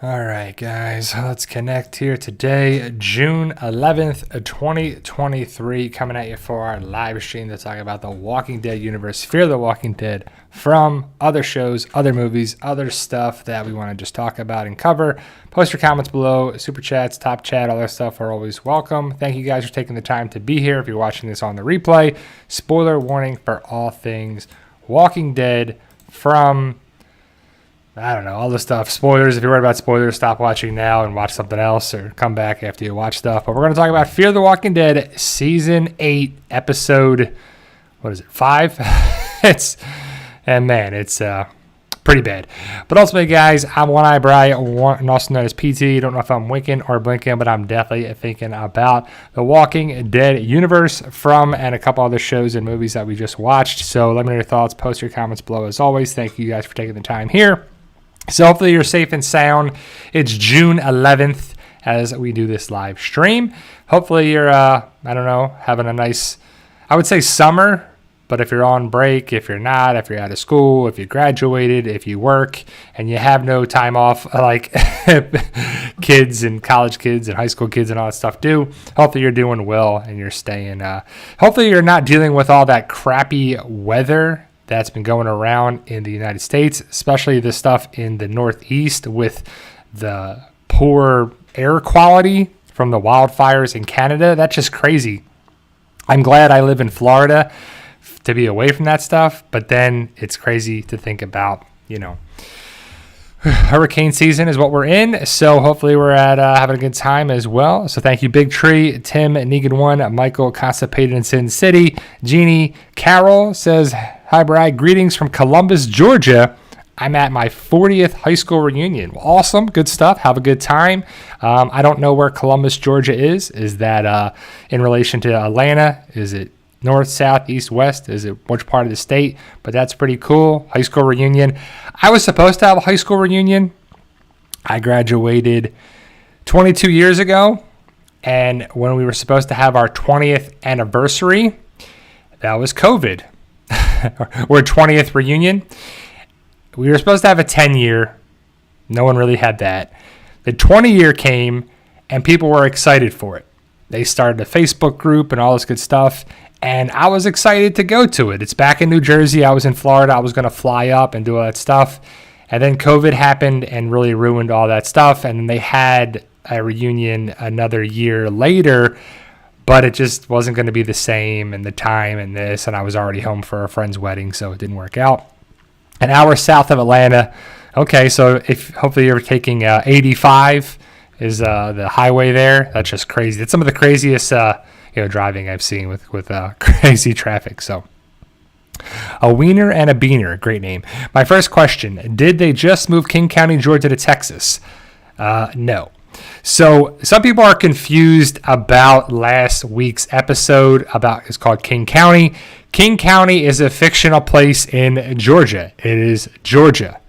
All right, guys, let's connect here today, June 11th, 2023, coming at you for our live stream to talk about the Walking Dead universe, Fear the Walking Dead, from other shows, other movies, other stuff that we want to just talk about and cover. Post your comments below, super chats, top chat, all that stuff are always welcome. Thank you guys for taking the time to be here. If you're watching this on the replay, spoiler warning for all things Walking Dead from... I don't know, all the stuff. Spoilers. If you're worried about spoilers, stop watching now and watch something else or come back after you watch stuff. But we're going to talk about Fear the Walking Dead Season 8, Episode, 5? It's pretty bad. But ultimately, guys, I'm One Eye Bri, also known as PT. Don't know if I'm winking or blinking, but I'm definitely thinking about the Walking Dead universe from and a couple other shows and movies that we just watched. So let me know your thoughts. Post your comments below as always. Thank you guys for taking the time here. So hopefully you're safe and sound. It's June 11th as we do this live stream. Hopefully you're, having a nice, I would say summer, but if you're on break, if you're not, if you're out of school, if you graduated, if you work and you have no time off like kids and college kids and high school kids and all that stuff do, hopefully you're doing well and you're staying, hopefully you're not dealing with all that crappy weather that's been going around in the United States, especially the stuff in the Northeast with the poor air quality from the wildfires in Canada. That's just crazy. I'm glad I live in Florida to be away from that stuff, but then it's crazy to think about, hurricane season is what we're in, so hopefully we're at having a good time as well. So thank you, Big Tree, Tim, Negan1, Michael, Constipated in Sin City, Jeannie, Carol says, hi, Bri, greetings from Columbus, Georgia. I'm at my 40th high school reunion. Awesome, good stuff. Have a good time. I don't know where Columbus, Georgia is. Is that in relation to Atlanta? Is it north, south, east, west? Is it which part of the state? But that's pretty cool. High school reunion. I was supposed to have a high school reunion. I graduated 22 years ago. And when we were supposed to have our 20th anniversary, that was COVID. Or 20th reunion. We were supposed to have a 10-year. No one really had that. The 20-year came, and people were excited for it. They started a Facebook group and all this good stuff. And I was excited to go to it. It's back in New Jersey. I was in Florida. I was going to fly up and do all that stuff. And then COVID happened and really ruined all that stuff. And they had a reunion another year later, but it just wasn't going to be the same and the time and this. And I was already home for a friend's wedding, so it didn't work out. An hour south of Atlanta. Okay, so if hopefully you're taking 85 is the highway there. That's just crazy. That's some of the craziest driving I've seen with crazy traffic. So a wiener and a beaner, great name. My first question, did they just move King County, Georgia to Texas? No. So some people are confused about last week's episode it's called King County. King County is a fictional place in Georgia. It is Georgia,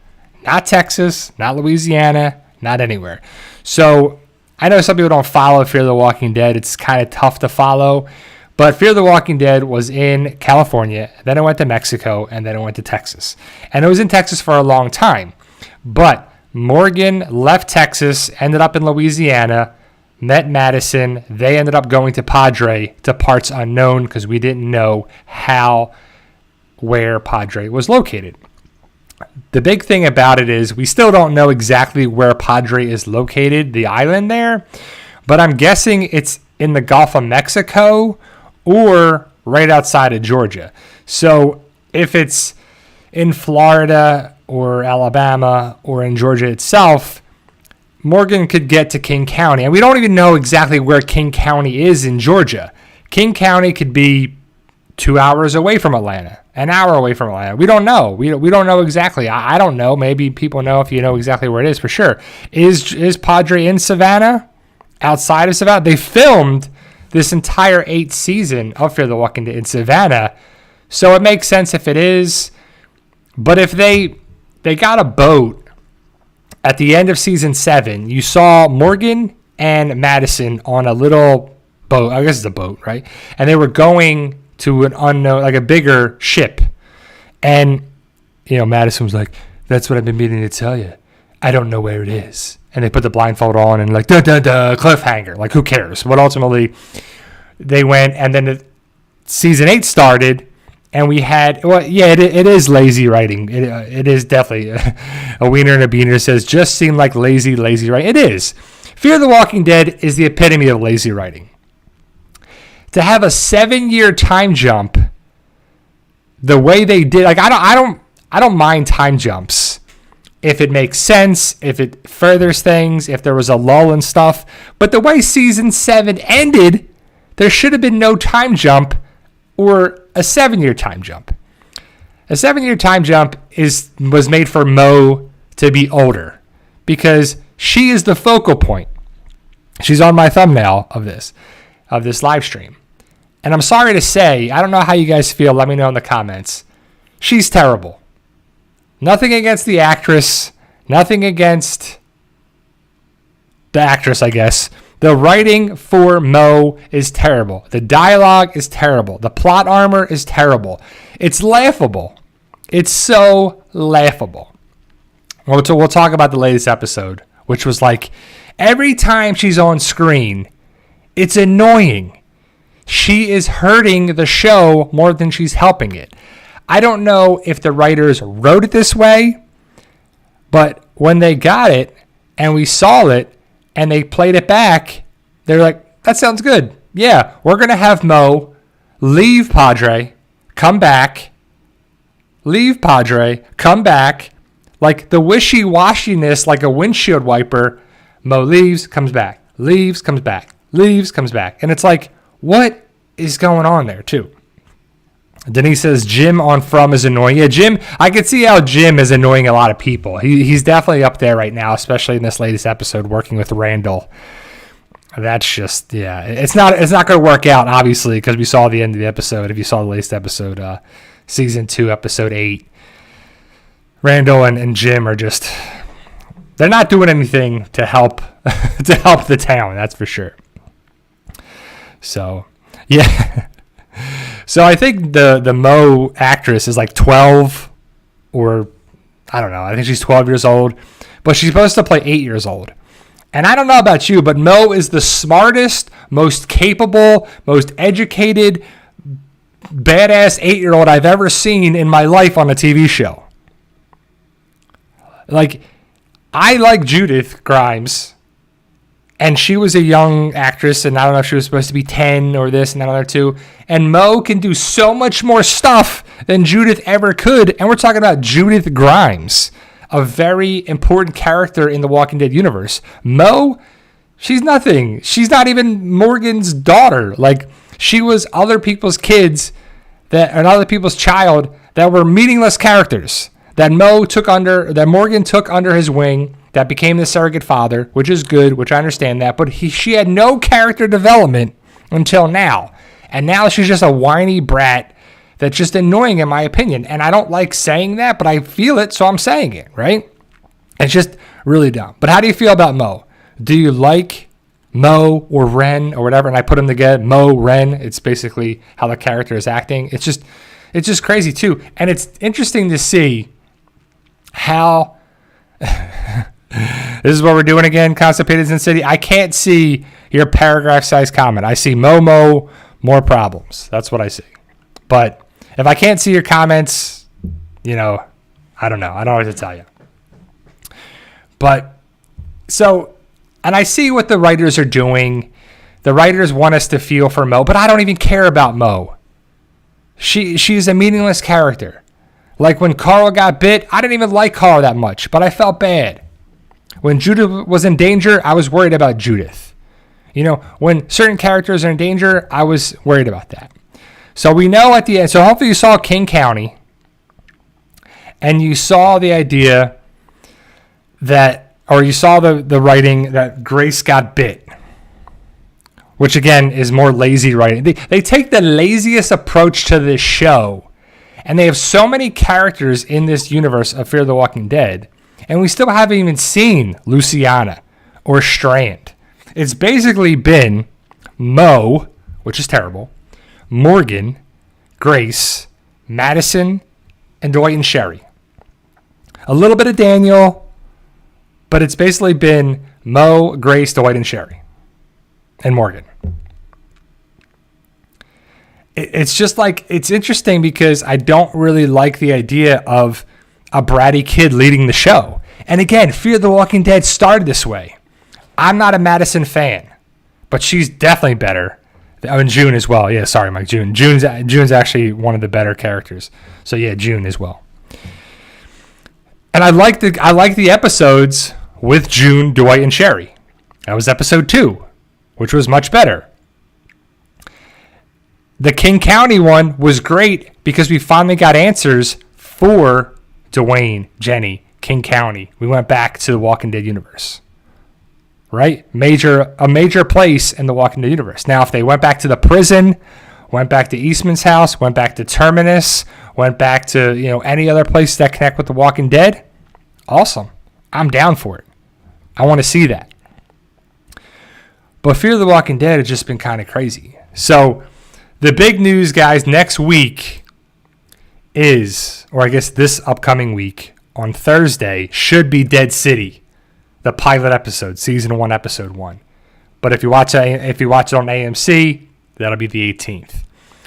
not Texas, not Louisiana, not anywhere. So I know some people don't follow Fear the Walking Dead. It's kind of tough to follow. But Fear the Walking Dead was in California, then it went to Mexico, and then it went to Texas. And it was in Texas for a long time. But Morgan left Texas, ended up in Louisiana, met Madison. They ended up going to Padre, to parts unknown, because we didn't know where Padre was located. The big thing about it is we still don't know exactly where Padre is located, the island there, but I'm guessing it's in the Gulf of Mexico or right outside of Georgia. So if it's in Florida or Alabama or in Georgia itself, Morgan could get to King County. And we don't even know exactly where King County is in Georgia. King County could be 2 hours away from Atlanta, an hour away from Atlanta. We don't know. We don't know exactly. I don't know. Maybe people know if you know exactly where it is for sure. Is Padre in Savannah? Outside of Savannah? They filmed this entire 8th season of Fear the Walking Dead in Savannah. So it makes sense if it is. But if they got a boat at the end of season 7, you saw Morgan and Madison on a little boat. I guess it's a boat, right? And they were going to an unknown, like a bigger ship. And, Madison was like, that's what I've been meaning to tell you. I don't know where it is. and they put the blindfold on and like, cliffhanger. Like, who cares? But ultimately, they went, and then season 8 started, and we had, well, yeah, it is lazy writing. It is definitely a wiener and a beaner says, just seemed like lazy writing. It is. Fear the Walking Dead is the epitome of lazy writing. To have a 7-year time jump, the way they did, like, I don't mind time jumps if it makes sense, if it furthers things, if there was a lull and stuff. But the way season 7 ended, there should have been no time jump or a 7-year time jump. A 7-year time jump was made for Mo to be older because she is the focal point. She's on my thumbnail of this live stream. And I'm sorry to say, I don't know how you guys feel. Let me know in the comments. She's terrible. Nothing against the actress. Nothing against the actress, I guess. The writing for Mo is terrible. The dialogue is terrible. The plot armor is terrible. It's laughable. It's so laughable. We'll talk about the latest episode, which was like, every time she's on screen, it's annoying. She is hurting the show more than she's helping it. I don't know if the writers wrote it this way, but when they got it and we saw it and they played it back, they're like, that sounds good. Yeah, we're going to have Mo leave Padre, come back, leave Padre, come back, like the wishy-washiness, like a windshield wiper. Mo leaves, comes back, leaves, comes back, leaves, comes back. And it's like, what is going on there, too? Denise says Jim on From is annoying. Yeah, Jim, I can see how Jim is annoying a lot of people. He's definitely up there right now, especially in this latest episode, working with Randall. That's just, yeah, it's not going to work out, obviously, because we saw the end of the episode. If you saw the latest episode, season 2, episode 8, Randall and Jim are just, they're not doing anything to help the town. That's for sure. So, yeah. So I think the Mo actress is like 12 or I don't know. I think she's 12 years old, but she's supposed to play 8 years old. And I don't know about you, but Mo is the smartest, most capable, most educated, badass 8-year-old I've ever seen in my life on a TV show. Like, I like Judith Grimes, and she was a young actress, and I don't know if she was supposed to be 10 or this and that other two. And Mo can do so much more stuff than Judith ever could. And we're talking about Judith Grimes, a very important character in the Walking Dead universe. Mo, she's nothing. She's not even Morgan's daughter. Like, she was other people's kids and other people's child that were meaningless characters that Morgan took under his wing, that became the surrogate father, which is good, which I understand that. But she had no character development until now. And now she's just a whiny brat that's just annoying in my opinion. And I don't like saying that, but I feel it, so I'm saying it, right? It's just really dumb. But how do you feel about Mo? Do you like Mo or Ren or whatever? And I put them together, Mo, Ren. It's basically how the character is acting. It's just crazy too. And it's interesting to see how... This is what we're doing again, Constipated Sin City. I can't see your paragraph-sized comment. I see Momo, more problems. That's what I see. But if I can't see your comments, I don't know. I don't know what to tell you. But, so, and I see what the writers are doing. The writers want us to feel for Mo, but I don't even care about Mo. She's a meaningless character. Like when Carl got bit, I didn't even like Carl that much, but I felt bad. When Judith was in danger, I was worried about Judith. When certain characters are in danger, I was worried about that. So we know at the end, so hopefully you saw King County, and you saw the idea that, or you saw the writing that Grace got bit, which again is more lazy writing. They take the laziest approach to this show, and they have so many characters in this universe of Fear the Walking Dead, and we still haven't even seen Luciana or Strand. It's basically been Mo, which is terrible, Morgan, Grace, Madison, and Dwight and Sherry. A little bit of Daniel, But it's basically been Mo, Grace, Dwight, and Sherry. And Morgan. It's just like, it's interesting because I don't really like the idea of a bratty kid leading the show. And again, Fear the Walking Dead started this way. I'm not a Madison fan, but she's definitely better. Oh, and June as well. Yeah, sorry, Mike. June's actually one of the better characters. So yeah, June as well. And I like the episodes with June, Dwight, and Sherry. That was episode 2, which was much better. The King County one was great because we finally got answers for Dwayne, Jenny, King County. We went back to the Walking Dead universe. Right? A major place in the Walking Dead universe. Now, if they went back to the prison, went back to Eastman's house, went back to Terminus, went back to, any other place that connect with the Walking Dead, awesome. I'm down for it. I want to see that. But Fear the Walking Dead has just been kind of crazy. So, the big news, guys, next week is, or I guess this upcoming week, on Thursday, should be Dead City. The pilot episode, season 1, episode 1. But if you watch it on AMC, that'll be the 18th.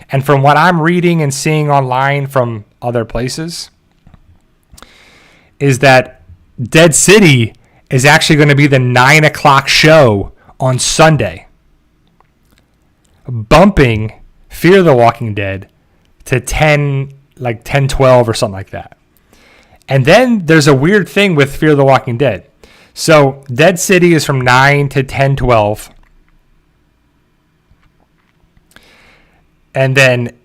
And from what I'm reading and seeing online from other places, is that Dead City is actually going to be the 9 o'clock show on Sunday, bumping Fear the Walking Dead to 10:12 or something like that. And then there's a weird thing with Fear the Walking Dead. So, Dead City is from 9 to 10:12. And then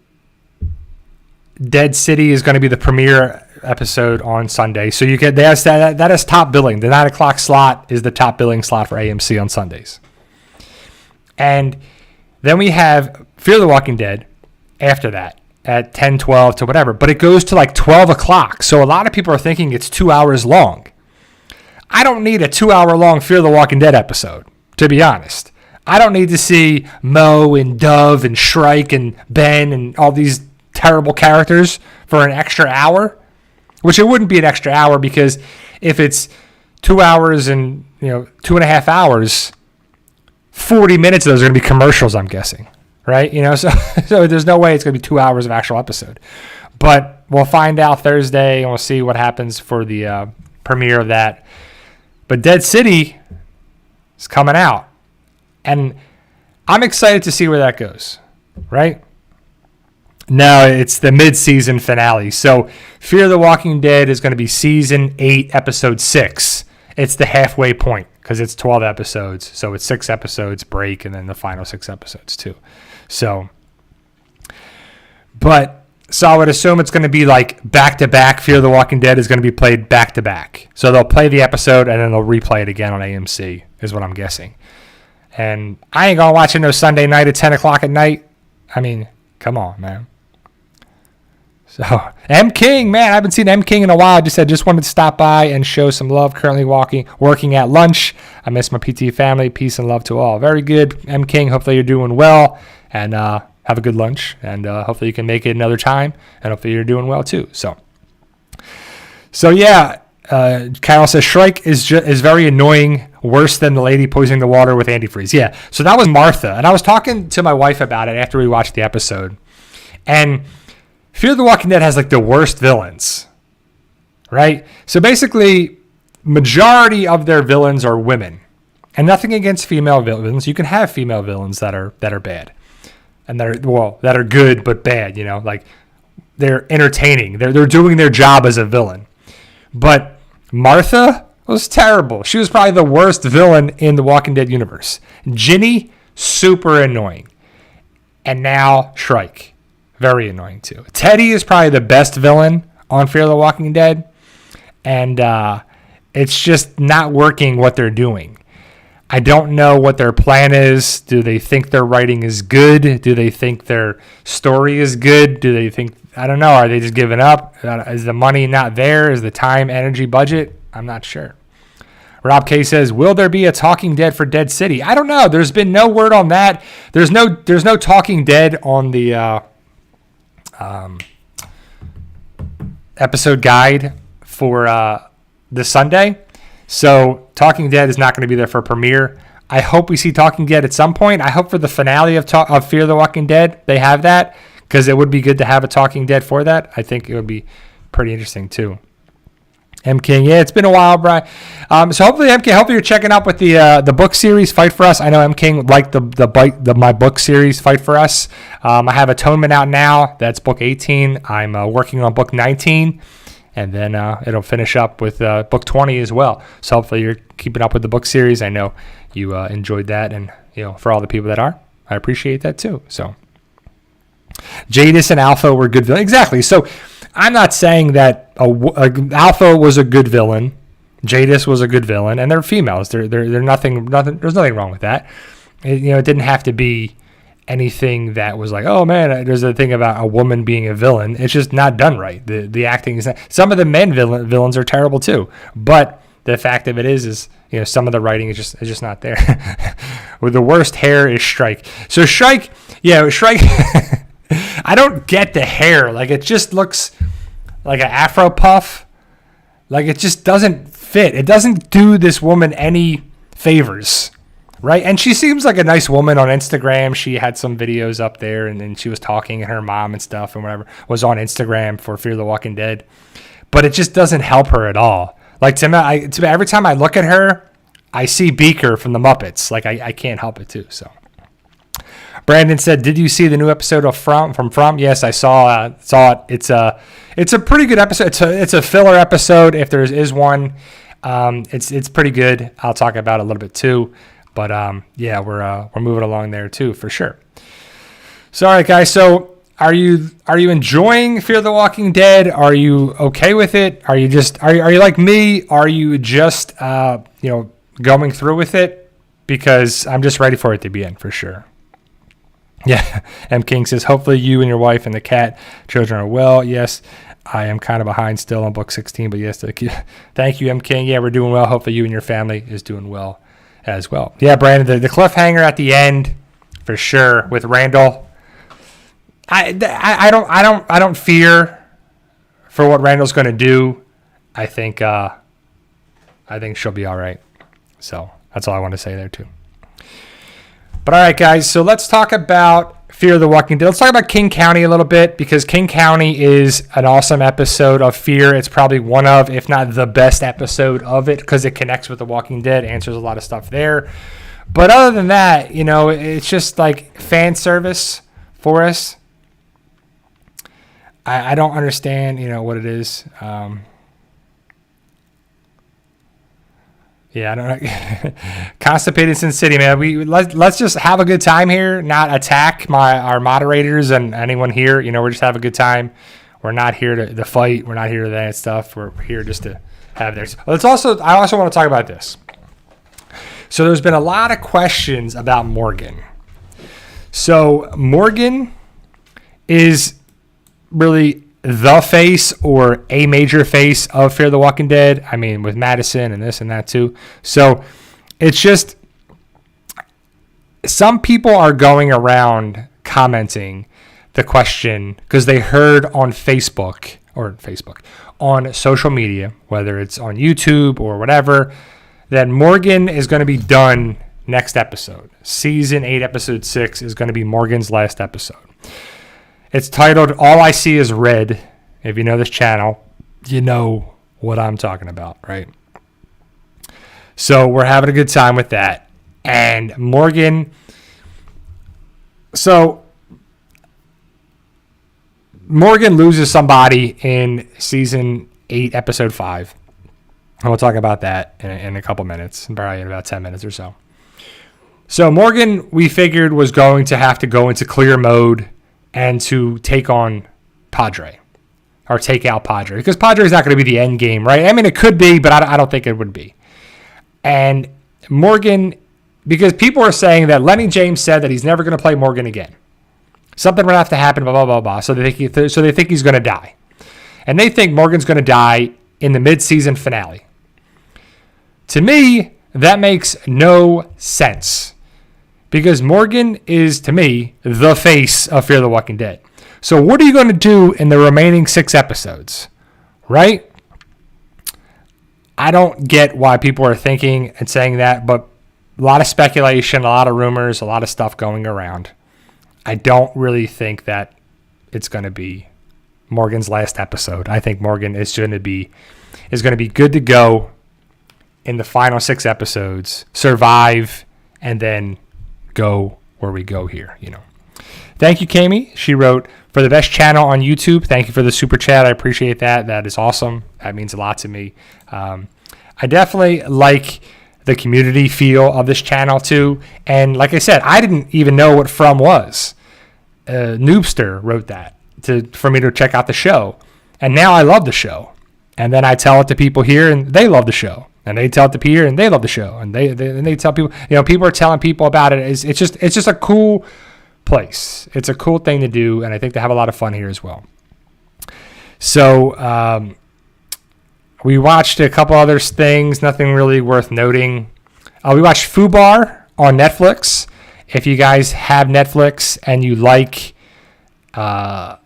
Dead City is going to be the premiere episode on Sunday. So that is top billing. The 9 o'clock slot is the top billing slot for AMC on Sundays. And then we have Fear the Walking Dead after that at 10:12 to whatever. But it goes to 12 o'clock. So a lot of people are thinking it's 2 hours long. I don't need a 2-hour long Fear the Walking Dead episode, to be honest. I don't need to see Mo and Dove and Shrike and Ben and all these terrible characters for an extra hour, which it wouldn't be an extra hour because if it's 2 hours and 2.5 hours, 40 minutes of those are going to be commercials, I'm guessing, right? So there's no way it's going to be 2 hours of actual episode. But we'll find out Thursday and we'll see what happens for the premiere of that. But Dead City is coming out. And I'm excited to see where that goes, right? No, it's the mid-season finale. So Fear the Walking Dead is going to be season 8, episode 6. It's the halfway point because it's 12 episodes. So it's 6 episodes, break, and then the final 6 episodes too. So I would assume it's going to be back-to-back. Fear the Walking Dead is going to be played back-to-back. So they'll play the episode and then they'll replay it again on AMC is what I'm guessing. And I ain't going to watch it no Sunday night at 10 o'clock at night. I mean, come on, man. So, M. King, man, I haven't seen M. King in a while. I just wanted to stop by and show some love. Currently working at lunch. I miss my PT family. Peace and love to all. Very good, M. King. Hopefully you're doing well. And, have a good lunch, and hopefully you can make it another time, and hopefully you're doing well too. So yeah, Carol says Shrike is very annoying, worse than the lady poisoning the water with antifreeze. Yeah, so that was Martha, and I was talking to my wife about it after we watched the episode, and Fear the Walking Dead has the worst villains, right? So basically, majority of their villains are women, and nothing against female villains. You can have female villains that are bad. And that are good but bad, they're entertaining. They're doing their job as a villain. But Martha was terrible. She was probably the worst villain in the Walking Dead universe. Ginny, super annoying. And now Shrike, very annoying too. Teddy is probably the best villain on Fear the Walking Dead. And it's just not working what they're doing. I don't know what their plan is. Do they think their writing is good? Do they think their story is good? Do they think, I don't know, are they just giving up? Is the money not there? Is the time, energy, budget? I'm not sure. Rob K says, will there be a Talking Dead for Dead City? I don't know. There's been no word on that. There's no Talking Dead on the episode guide for this Sunday. So Talking Dead is not going to be there for premiere. I hope we see Talking Dead at some point. I hope for the finale of Fear the Walking Dead, they have that, because it would be good to have a Talking Dead for that. I think it would be pretty interesting too. M King, yeah, it's been a while, Brian. So hopefully, M King, hopefully you're checking out with the book series Fight for Us. I know M King liked my book series Fight for Us. I have Atonement out now. That's book 18. I'm working on book 19, and then it'll finish up with book 20 as well. So hopefully you're keeping up with the book series. I know you enjoyed that, and for all the people that are, I appreciate that too. So Jadis and Alpha were good villains. Exactly. So I'm not saying that Alpha was a good villain, Jadis was a good villain, and they're females. They're nothing. There's nothing wrong with that. It didn't have to be anything that was like, oh man, there's a thing about a woman being a villain. It's just not done right. The acting is not, some of the men villains are terrible too, but the fact of it is some of the writing is just not there. With the worst hair is Strike. So Strike. I don't get the hair. Like, it just looks like an afro puff. Like, it just doesn't fit. It doesn't do this woman any favors, right? And she seems like a nice woman on Instagram. She had some videos up there, and she was talking, and her mom and stuff and whatever was on Instagram for Fear the Walking Dead. But it just doesn't help her at all. Like, to me, every time I look at her, I see Beaker from the Muppets. Like, I can't help it too, so. Brandon said, "Did you see the new episode of From?" Yes, I saw it. It's a pretty good episode. It's a filler episode if there is one. It's pretty good. I'll talk about it a little bit too. But yeah, we're moving along there too for sure. So all right, guys. So are you enjoying Fear the Walking Dead? Are you okay with it? Are you like me? Are you just going through with it? Because I'm just ready for it to be in for sure. Yeah, M. King says, hopefully you and your wife and the cat children are well. Yes, I am kind of behind still on book 16, but yes, thank you, M. King. Yeah, we're doing well. Hopefully you and your family is doing well as well. Yeah, Brandon, the cliffhanger at the end, for sure, with Randall. I don't fear for what Randall's going to do. I think she'll be all right. So that's all I want to say there too. But all right, guys, so let's talk about Fear the Walking Dead. Let's talk about King County a little bit, because King County is an awesome episode of Fear. It's probably one of, if not the best episode of it, because it connects with The Walking Dead, answers a lot of stuff there. But other than that, it's just like fan service for us. I don't understand, what it is. Yeah, I don't know. Constipated Sin City, man. Let's just have a good time here, not attack our moderators and anyone here. We're just have a good time. We're not here to fight. We're not here to that stuff. We're here just to have theirs. I also want to talk about this. So there's been a lot of questions about Morgan. So Morgan is really the face or a major face of Fear the Walking Dead. I mean, with Madison and this and that too. So it's just, some people are going around commenting the question because they heard on Facebook, on social media, whether it's on YouTube or whatever, that Morgan is going to be done next episode. Season 8, episode 6 is going to be Morgan's last episode. It's titled All I See Is Red. If you know this channel, you know what I'm talking about, right? So we're having a good time with that. And Morgan... So Morgan loses somebody in season 8, episode 5. And we'll talk about that in a couple minutes, probably in about 10 minutes or so. So Morgan, we figured, was going to have to go into clear mode and to take on Padre, or take out Padre, because Padre is not going to be the end game, right? I mean, it could be, but I don't think it would be. And Morgan, because people are saying that Lenny James said that he's never going to play Morgan again. Something would have to happen, blah, blah, blah, blah. So they think he's going to die. And they think Morgan's going to die in the mid-season finale. To me, that makes no sense. Because Morgan is, to me, the face of Fear the Walking Dead. So what are you going to do in the remaining 6 episodes? Right? I don't get why people are thinking and saying that, but a lot of speculation, a lot of rumors, a lot of stuff going around. I don't really think that it's going to be Morgan's last episode. I think Morgan is going to be good to go in the final 6 episodes, survive, and then go where we go here, Thank you, Kami. She wrote, for the best channel on YouTube. Thank you for the super chat. I appreciate that. That is awesome. That means a lot to me. I definitely like the community feel of this channel too. And like I said, I didn't even know what From was. Noobster wrote that for me to check out the show. And now I love the show. And then I tell it to people here and they love the show. And they tell it to Peter and they love the show. And they tell people, people are telling people about it. It's just a cool place. It's a cool thing to do. And I think they have a lot of fun here as well. So, we watched a couple other things, nothing really worth noting. We watched FUBAR on Netflix. If you guys have Netflix and you like Arnold,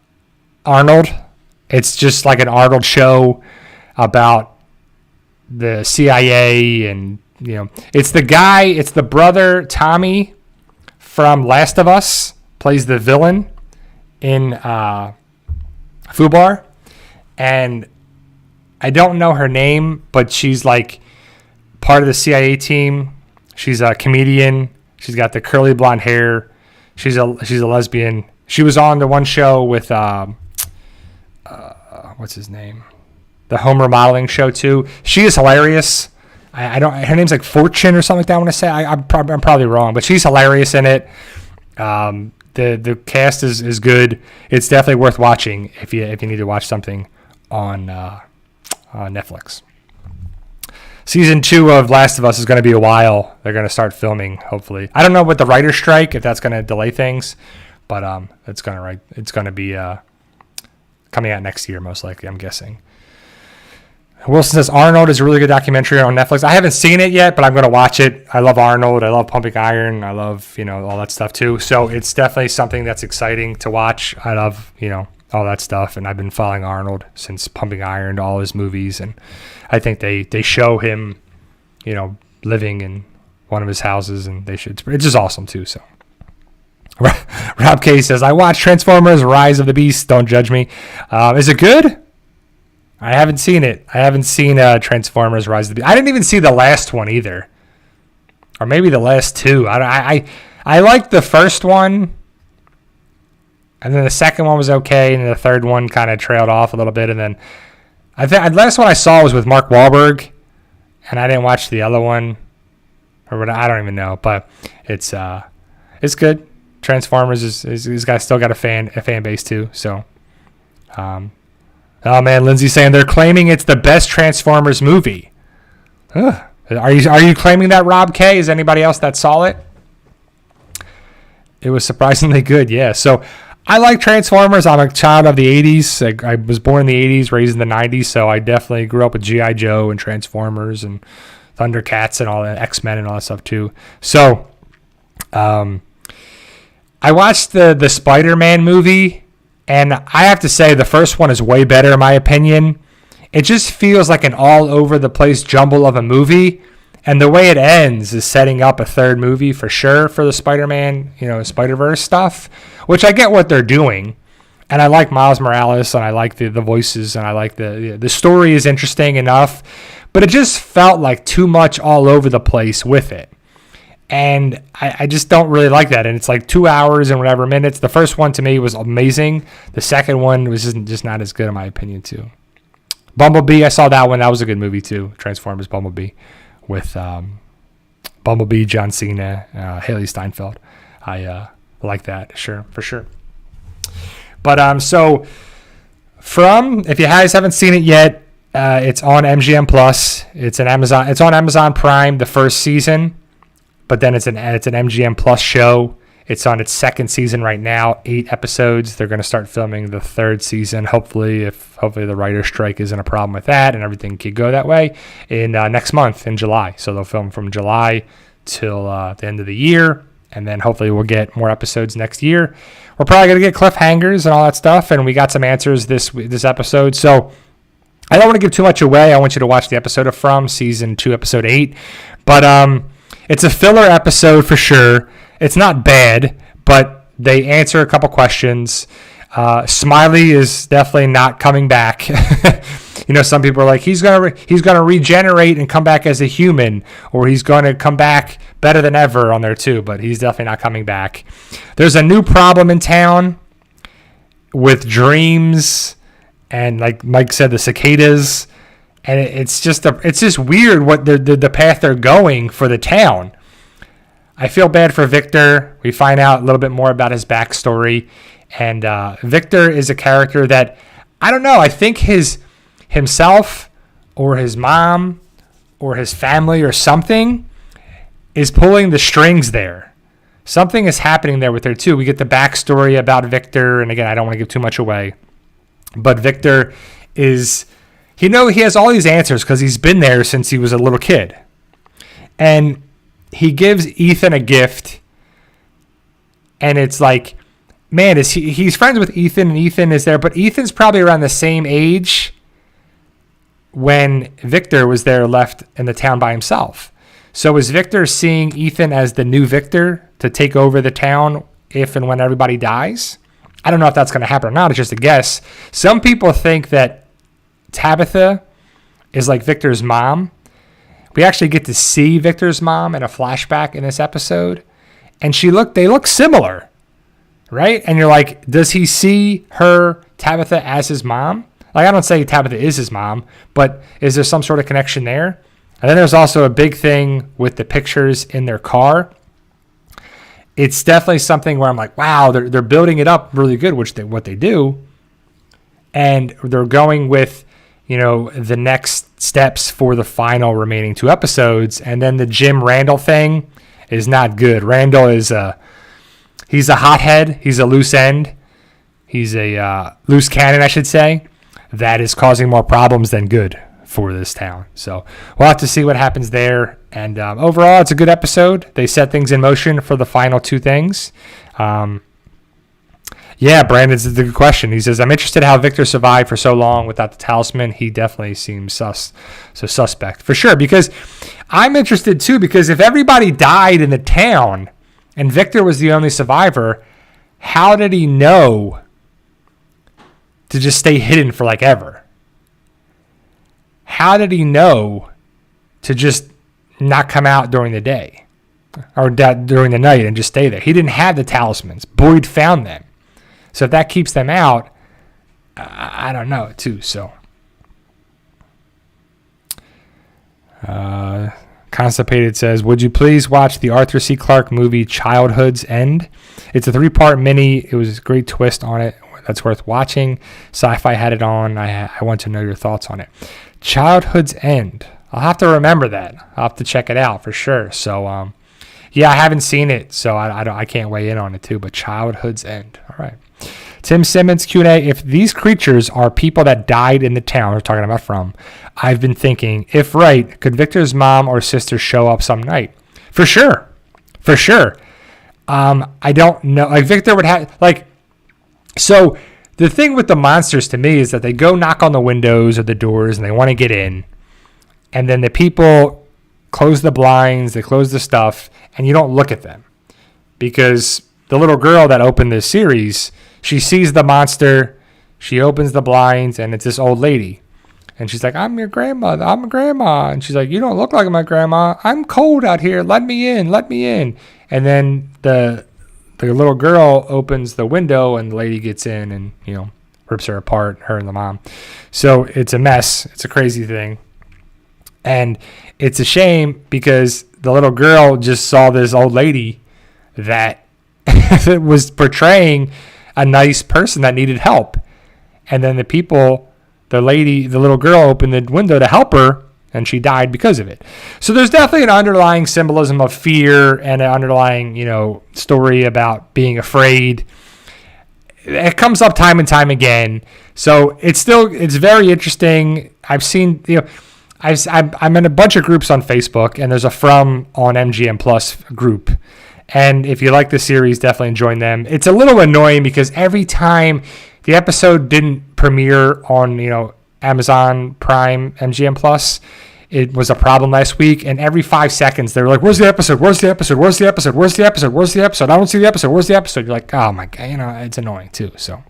it's just like an Arnold show about the CIA and, it's the brother Tommy from Last of Us plays the villain in FUBAR. And I don't know her name, but she's like part of the CIA team. She's a comedian. She's got the curly blonde hair. She's a lesbian. She was on the one show with what's his name? The home remodeling show too. She is hilarious. I don't. Her name's like Fortune or something like that. I want to say I'm probably wrong, but she's hilarious in it. The cast is good. It's definitely worth watching if you need to watch something on Netflix. Season 2 of Last of Us is going to be a while. They're going to start filming, hopefully. I don't know what the writer's strike, if that's going to delay things, but it's going to be coming out next year, most likely, I'm guessing. Wilson says Arnold is a really good documentary on Netflix. I haven't seen it yet, but I'm going to watch it. I love Arnold. I love Pumping Iron. I love, all that stuff too. So it's definitely something that's exciting to watch. I love, all that stuff. And I've been following Arnold since Pumping Iron, all his movies. And I think they show him, living in one of his houses, and it's just awesome too. So Rob K says, I watched Transformers Rise of the Beast. Don't judge me. Is it good? I haven't seen it. I haven't seen Transformers Rise of the Beast. I didn't even see the last one either. Or maybe the last 2. I liked the first one. And then the second one was okay, and the third one kind of trailed off a little bit. And then I think the last one I saw was with Mark Wahlberg, and I didn't watch the other one, or what, I don't even know. But it's good. Transformers is still got a fan base too. So, oh man, Lindsay's saying they're claiming it's the best Transformers movie. Ugh. Are you claiming that, Rob K? Is anybody else that saw it? It was surprisingly good, yeah. So I like Transformers. I'm a child of the 80s. I was born in the 80s, raised in the 90s, so I definitely grew up with G.I. Joe and Transformers and Thundercats and all that, X-Men and all that stuff too. So I watched the Spider-Man movie, and I have to say the first one is way better in my opinion. It just feels like an all-over-the-place jumble of a movie. And the way it ends is setting up a third movie for sure for the Spider-Man, Spider-Verse stuff, which I get what they're doing. And I like Miles Morales, and I like the voices, and I like the story is interesting enough. But it just felt like too much all over the place with it. And I just don't really like that. And it's like 2 hours and whatever minutes. The first one to me was amazing. The second one was just not as good in my opinion too. Bumblebee, I saw that one. That was a good movie too. Transformers Bumblebee. With Bumblebee, John Cena, Haley Steinfeld. I like that, for sure. But so if you guys haven't seen it yet, it's on MGM Plus. It's on Amazon Prime, the first season, but then it's an MGM Plus show. It's on its second season right now, 8 episodes. They're going to start filming the third season, hopefully the writer's strike isn't a problem with that and everything could go that way, in next month in July. So they'll film from July till the end of the year, and then hopefully we'll get more episodes next year. We're probably going to get cliffhangers and all that stuff, and we got some answers this episode. So I don't want to give too much away. I want you to watch the episode of From, season 2, episode 8. But it's a filler episode for sure. It's not bad, but they answer a couple questions. Smiley is definitely not coming back. Some people are like, he's gonna regenerate and come back as a human, or he's gonna come back better than ever on there too. But he's definitely not coming back. There's a new problem in town with dreams, and like Mike said, the cicadas, and it's just weird what the path they're going for the town. I feel bad for Victor. We find out a little bit more about his backstory. And Victor is a character that, I don't know, I think himself or his mom or his family or something is pulling the strings there. Something is happening there with her too. We get the backstory about Victor, and again, I don't want to give too much away. But Victor is, he has all these answers because he's been there since he was a little kid. And he gives Ethan a gift, and it's like, man, he's friends with Ethan, and Ethan is there, but Ethan's probably around the same age when Victor was there, left in the town by himself. So is Victor seeing Ethan as the new Victor to take over the town if and when everybody dies? I don't know if that's going to happen or not. It's just a guess. Some people think that Tabitha is like Victor's mom. We actually get to see Victor's mom in a flashback in this episode, and they look similar. Right? And you're like, does he see her, Tabitha, as his mom? Like, I don't say Tabitha is his mom, but is there some sort of connection there? And then there's also a big thing with the pictures in their car. It's definitely something where I'm like, wow, they're building it up really good, what they do. And they're going with, the next steps for the final remaining 2 episodes. And then the Jim Randall thing is not good. Randall is he's a hothead. He's a loose end. He's a loose cannon, I should say, that is causing more problems than good for this town. So we'll have to see what happens there. And overall, it's a good episode. They set things in motion for the final 2 things. Brandon's a good question. He says, I'm interested how Victor survived for so long without the talisman. He definitely seems suspect. For sure, because I'm interested too, because if everybody died in the town and Victor was the only survivor, how did he know to just stay hidden for like ever? How did he know to just not come out during the day or during the night and just stay there? He didn't have the talismans. Boyd found them. So if that keeps them out, I don't know too. So Constipated says, would you please watch the Arthur C. Clarke movie Childhood's End? It's a 3-part mini. It was a great twist on it. That's worth watching. Sci-Fi had it on. I want to know your thoughts on it. Childhood's End. I'll have to remember that. I'll have to check it out for sure. So, I haven't seen it, so I can't weigh in on it too. But Childhood's End. All right. Tim Simmons, Q&A. If these creatures are people that died in the town we're talking about From, I've been thinking, if right, could Victor's mom or sister show up some night? For sure. I don't know. Like, Victor would have, like, so the thing with the monsters to me is that they go knock on the windows or the doors and they want to get in. And then the people close the blinds, they close the stuff, and you don't look at them. Because the little girl that opened this series, she sees the monster, she opens the blinds, and it's this old lady. And she's like, I'm your grandmother. I'm a grandma. And she's like, you don't look like my grandma. I'm cold out here. Let me in. And then the little girl opens the window, and the lady gets in and, rips her apart, her and the mom. So it's a mess. It's a crazy thing. And it's a shame because the little girl just saw this old lady that was portraying a nice person that needed help. And then the little girl opened the window to help her, and she died because of it. So there's definitely an underlying symbolism of fear and an underlying, story about being afraid. It comes up time and time again. So it's very interesting. I've seen, I'm in a bunch of groups on Facebook, and there's a From on MGM Plus group. And if you like the series, definitely join them. It's a little annoying because every time the episode didn't premiere on, Amazon Prime MGM Plus. It was a problem last week, and every 5 seconds they were like, "Where's the episode? Where's the episode? Where's the episode? Where's the episode? Where's the episode? I don't see the episode. Where's the episode?" You're like, "Oh my god," it's annoying too. So,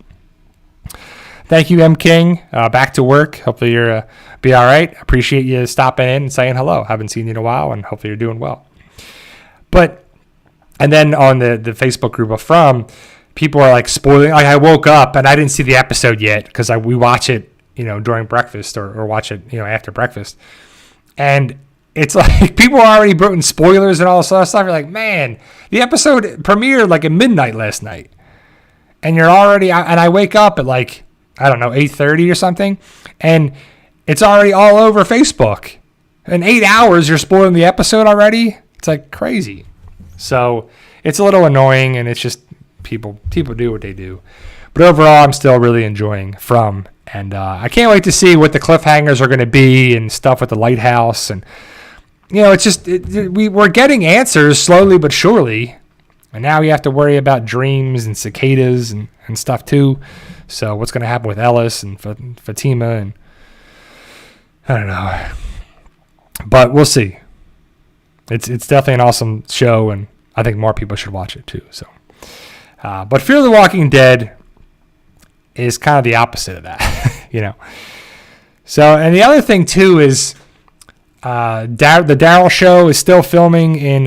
thank you, M King. Back to work. Hopefully you're be all right. Appreciate you stopping in and saying hello. Haven't seen you in a while, and hopefully you're doing well. And then on the Facebook group of From, people are like spoiling. Like I woke up and I didn't see the episode yet because we watch it, during breakfast or watch it, after breakfast. And it's like people are already putting spoilers and all this other stuff. You're like, man, the episode premiered like at midnight last night. And you're already, and I wake up at like, I don't know, 8:30 or something. And it's already all over Facebook. In 8 hours, you're spoiling the episode already. It's like crazy. So it's a little annoying, and it's just people do what they do. But overall, I'm still really enjoying From. And I can't wait to see what the cliffhangers are going to be and stuff with the lighthouse. And, it's just we're getting answers slowly but surely. And now we have to worry about dreams and cicadas and stuff too. So what's going to happen with Ellis and Fatima? And I don't know. But we'll see. It's definitely an awesome show, and I think more people should watch it too. So, but Fear the Walking Dead is kind of the opposite of that, So, and the other thing too is the Daryl show is still filming in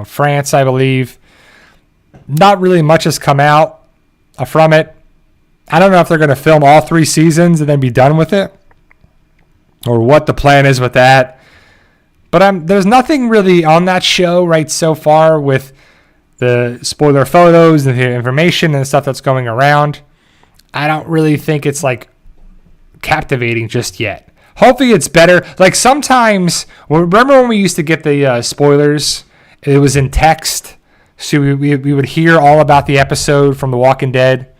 France, I believe. Not really much has come out from it. I don't know if they're going to film all 3 seasons and then be done with it, or what the plan is with that. But there's nothing really on that show right so far with the spoiler photos and the information and the stuff that's going around. I don't really think it's like captivating just yet. Hopefully it's better. Like sometimes, remember when we used to get the spoilers? It was in text. So we would hear all about the episode from The Walking Dead.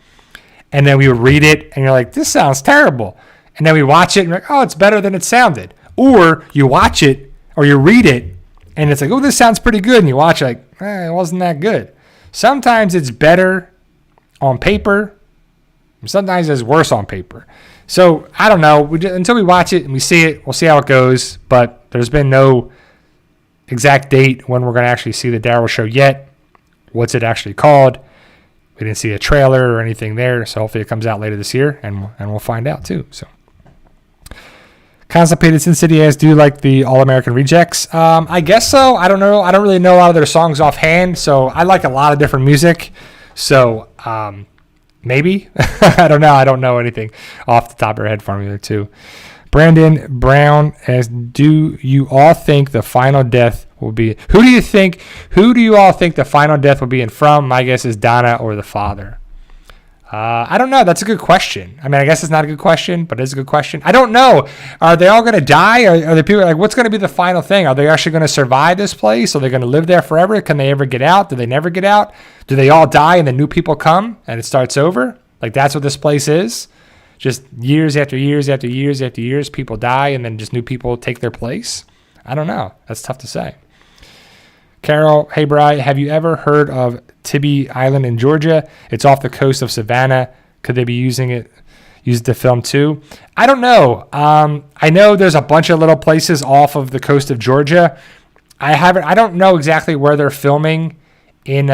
And then we would read it and you're like, this sounds terrible. And then we watch it and you're like, oh, it's better than it sounded. Or you watch it or you read it and it's like, oh, this sounds pretty good. And you watch it like, it wasn't that good. Sometimes it's better on paper. Sometimes it's worse on paper. So I don't know. Until we watch it and we see it, we'll see how it goes. But there's been no exact date when we're going to actually see the Daryl show yet. What's it actually called? We didn't see a trailer or anything there. So hopefully it comes out later this year and we'll find out too. So Constipated Sin City asks, do you like the All-American Rejects? I guess so. I don't know. I don't really know a lot of their songs offhand. So I like a lot of different music. So maybe. I don't know. I don't know anything off the top of your head from either too. Brandon Brown asks, do you all think the final death will be... Who do you all think the final death will be in From? My guess is Donna or the father. I don't know. That's a good question. I mean, I guess it's not a good question, but it's a good question. I don't know. Are they all going to die? Are the people like, what's going to be the final thing? Are they actually going to survive this place? Are they going to live there forever? Can they ever get out? Do they never get out? Do they all die and then new people come and it starts over? Like that's what this place is. Just years after years after years after years, people die and then just new people take their place. I don't know. That's tough to say. Carol, hey, Bri, have you ever heard of Tybee Island in Georgia? It's off the coast of Savannah. Could they be using it to film too? I don't know. I know there's a bunch of little places off of the coast of Georgia. I don't know exactly where they're filming in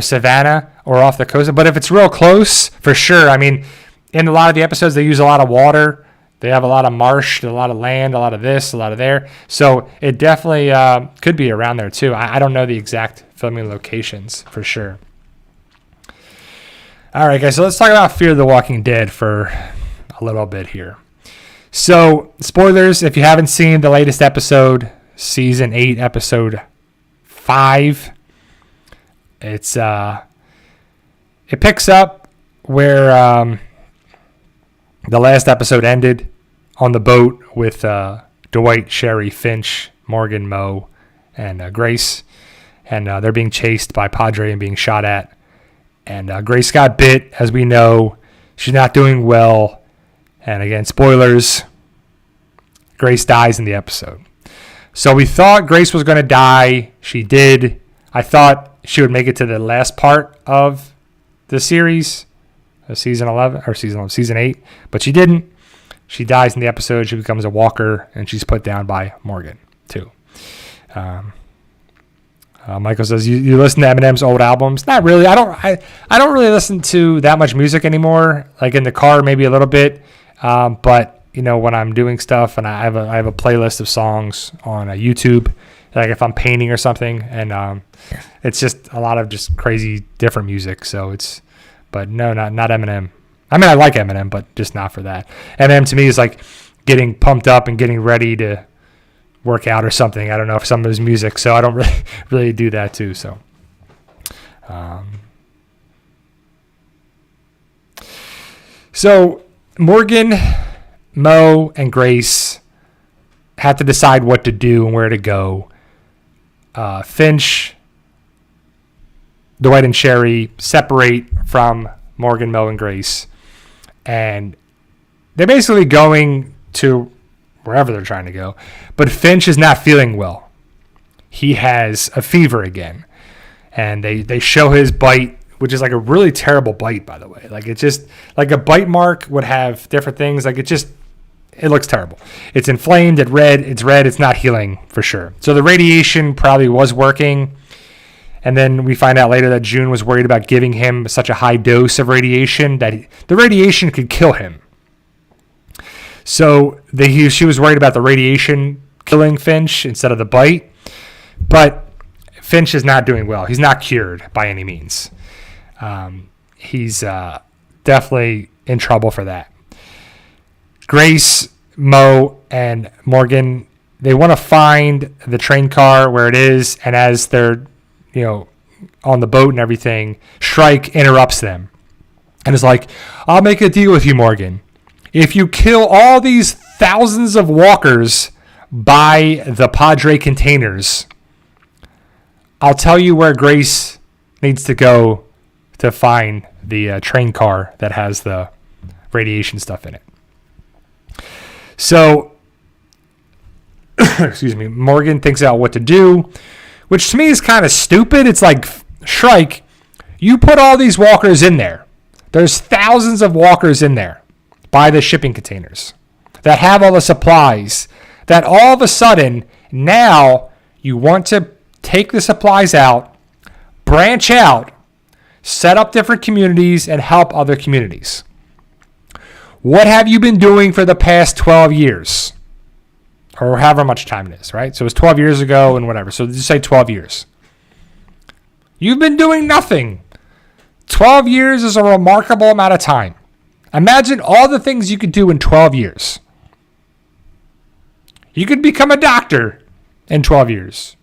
Savannah or off the coast, but if it's real close, for sure. I mean, in a lot of the episodes, they use a lot of water. They have a lot of marsh, a lot of land, a lot of this, a lot of there. So it definitely could be around there too. I don't know the exact filming locations for sure. All right, guys. So let's talk about Fear the Walking Dead for a little bit here. So spoilers, if you haven't seen the latest episode, season 8, episode 5, it picks up where the last episode ended on the boat with Dwight, Sherry, Finch, Morgan, Mo, and Grace. And they're being chased by Padre and being shot at. And Grace got bit, as we know. She's not doing well. And again, spoilers, Grace dies in the episode. So we thought Grace was going to die. She did. I thought she would make it to the last part of the season 11 or season 8, but she didn't. she dies in the episode. She becomes a walker, and she's put down by Morgan, too. Michael says, you listen to Eminem's old albums? Not really. I don't really listen to that much music anymore. Like in the car, maybe a little bit. But, when I'm doing stuff, and I have a playlist of songs on YouTube, like if I'm painting or something, and it's just a lot of just crazy different music. But no, not Eminem. I mean, I like Eminem, but just not for that. Eminem to me is like getting pumped up and getting ready to work out or something. I don't know, for some of his music, so I don't really do that too. So Morgan, Mo, and Grace had to decide what to do and where to go. Finch, Dwight, and Sherry separate from Morgan, Mo, and Grace, and they're basically going to wherever they're trying to go. But Finch is not feeling well. He has a fever again. And they show his bite, which is like a really terrible bite, by the way. Like, it's just like a bite mark would have different things. Like, it looks terrible. It's inflamed, it's red, it's not healing for sure. So the radiation probably was working. And then we find out later that June was worried about giving him such a high dose of radiation that the radiation could kill him. So she was worried about the radiation killing Finch instead of the bite. But Finch is not doing well. He's not cured by any means. He's definitely in trouble for that. Grace, Mo, and Morgan, they want to find the train car where it is. And as they're, on the boat and everything, Shrike interrupts them and is like, I'll make a deal with you, Morgan. If you kill all these thousands of walkers by the Padre containers, I'll tell you where Grace needs to go to find the train car that has the radiation stuff in it. So, excuse me, Morgan thinks out what to do, which to me is kind of stupid. It's like, Shrike, you put all these walkers in there. There's thousands of walkers in there by the shipping containers that have all the supplies, that all of a sudden now you want to take the supplies out, branch out, set up different communities, and help other communities. What have you been doing for the past 12 years? Or however much time it is, right? So it was 12 years ago and whatever. So just say 12 years. You've been doing nothing. 12 years is a remarkable amount of time. Imagine all the things you could do in 12 years. You could become a doctor in 12 years.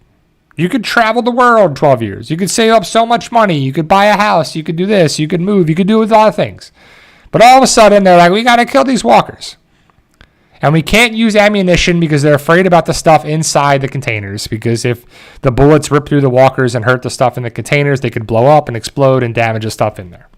You could travel the world in 12 years. You could save up so much money. You could buy a house. You could do this. You could move. You could do a lot of things. But all of a sudden, they're like, we got to kill these walkers. And we can't use ammunition because they're afraid about the stuff inside the containers. Because if the bullets rip through the walkers and hurt the stuff in the containers, they could blow up and explode and damage the stuff in there.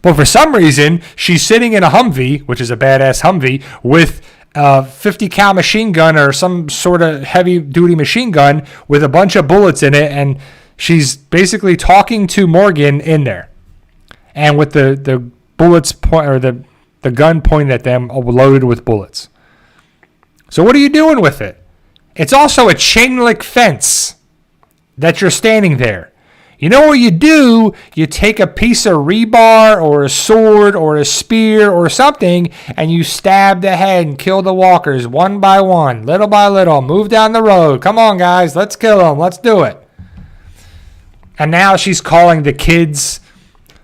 But for some reason, she's sitting in a Humvee, which is a badass Humvee, with a 50 cal machine gun or some sort of heavy duty machine gun with a bunch of bullets in it. And she's basically talking to Morgan in there. And with the bullets or the gun pointed at them, loaded with bullets. So what are you doing with it? It's also a chain link fence that you're standing there. You know what you do? You take a piece of rebar or a sword or a spear or something, and you stab the head and kill the walkers one by one, little by little. Move down the road. Come on, guys. Let's kill them. Let's do it. And now she's calling the kids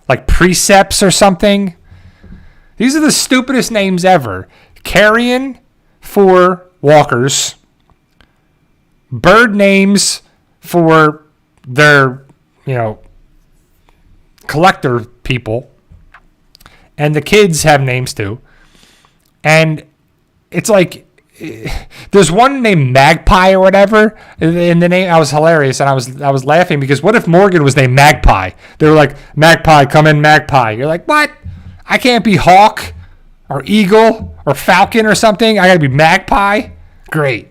like precepts or something. These are the stupidest names ever. Carrion for walkers. Bird names for their, collector people. And the kids have names too. And it's like, there's one named Magpie or whatever. In the name, I was hilarious. And I was laughing because what if Morgan was named Magpie? They were like, Magpie, come in, Magpie. You're like, what? I can't be Hawk or Eagle or Falcon or something. I got to be Magpie. Great.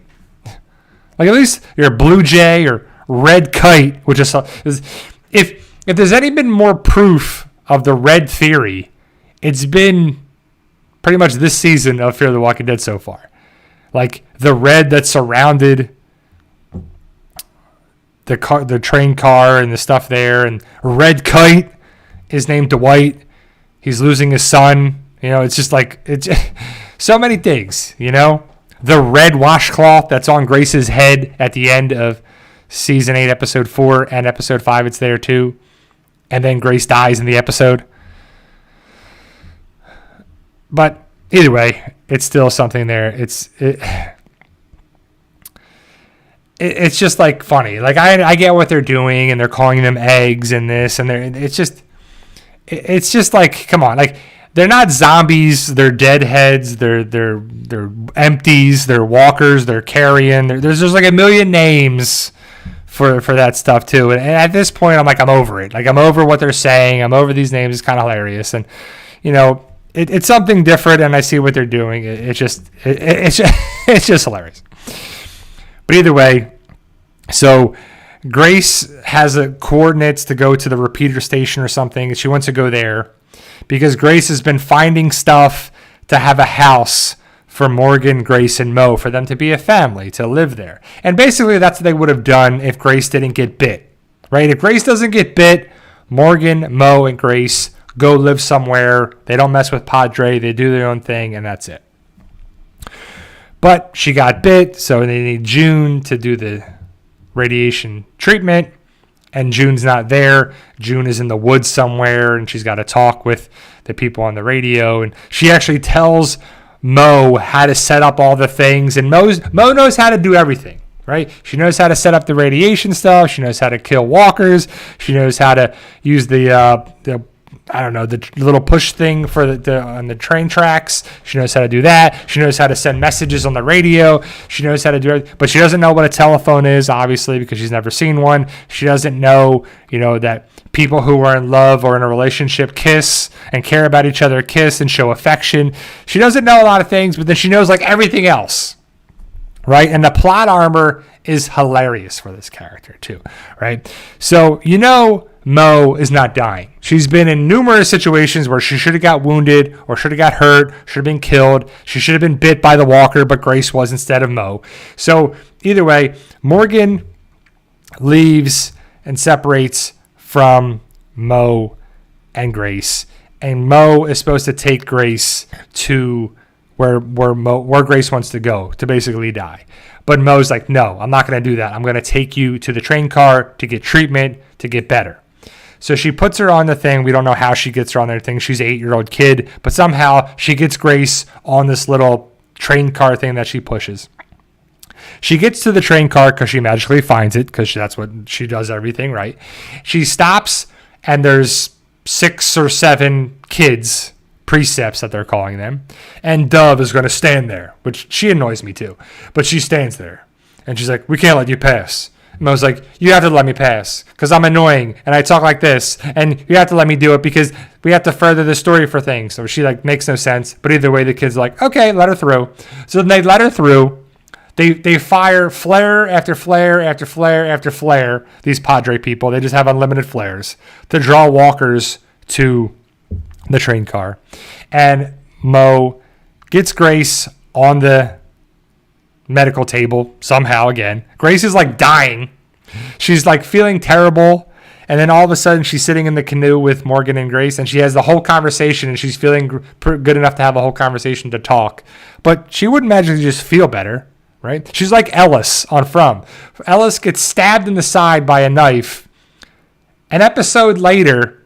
Like at least you're a Blue Jay or Red Kite, which is if there's any been more proof of the red theory, it's been pretty much this season of Fear the Walking Dead so far. Like the red that surrounded the train car and the stuff there, and Red Kite is named Dwight. He's losing his son. It's just like it's so many things. The red washcloth that's on Grace's head at the end of season 8, episode 4, and episode 5. It's there too, and then Grace dies in the episode. But either way, it's still something there. It's just like funny. Like I get what they're doing, and they're calling them eggs and this, and it's just like, come on, like they're not zombies, they're deadheads, they're empties, they're walkers, they're carrion. There's like a million names for that stuff too. And at this point, I'm over it. Like I'm over what they're saying. I'm over these names. It's kind of hilarious, and it's something different, and I see what they're doing. It's just hilarious. But either way, so Grace has coordinates to go to the repeater station or something, and she wants to go there because Grace has been finding stuff to have a house for Morgan, Grace, and Mo, for them to be a family, to live there. And basically that's what they would have done if Grace didn't get bit, right? If Grace doesn't get bit, Morgan, Mo, and Grace go live somewhere. They don't mess with Padre. They do their own thing, and that's it. But she got bit, so they need June to do the radiation treatment, and June's not there. June is in the woods somewhere, and she's got to talk with the people on the radio, and she actually tells Mo how to set up all the things, and Mo knows how to do everything, right? She knows how to set up the radiation stuff. She knows how to kill walkers. She knows how to use the little push thing for on the train tracks. She knows how to do that. She knows how to send messages on the radio. She knows how to do it, but she doesn't know what a telephone is, obviously, because she's never seen one. She doesn't know, that people who are in love or in a relationship kiss and care about each other, kiss and show affection. She doesn't know a lot of things, but then she knows like everything else, right? And the plot armor is hilarious for this character too, right? So, Mo is not dying. She's been in numerous situations where she should have got wounded or should have got hurt, should have been killed. She should have been bit by the walker, but Grace was instead of Mo. So either way, Morgan leaves and separates from Mo and Grace. And Mo is supposed to take Grace to where Grace wants to go to basically die. But Mo's like, no, I'm not going to do that. I'm going to take you to the train car to get treatment, to get better. So she puts her on the thing. We don't know how she gets her on their thing. She's an 8-year-old kid, but somehow she gets Grace on this little train car thing that she pushes. She gets to the train car because she magically finds it, because that's what she does, everything, right? She stops, and there's 6 or 7 kids, precepts that they're calling them, and Dove is going to stand there, which she annoys me too, but she stands there, and she's like, we can't let you pass. And I was like, you have to let me pass because I'm annoying and I talk like this, and you have to let me do it because we have to further the story for things. So she makes no sense, but either way, the kid's like, okay, let her through. So then they let her through. They fire flare after flare after flare after flare. These Padre people, they just have unlimited flares to draw walkers to the train car. And Mo gets Grace on the medical table somehow again. Grace is dying. She's feeling terrible. And then all of a sudden she's sitting in the canoe with Morgan and Grace, and she has the whole conversation, and she's feeling good enough to have a whole conversation to talk. But she wouldn't magically just feel better, right? She's like Ellis on From. Ellis gets stabbed in the side by a knife. An episode later,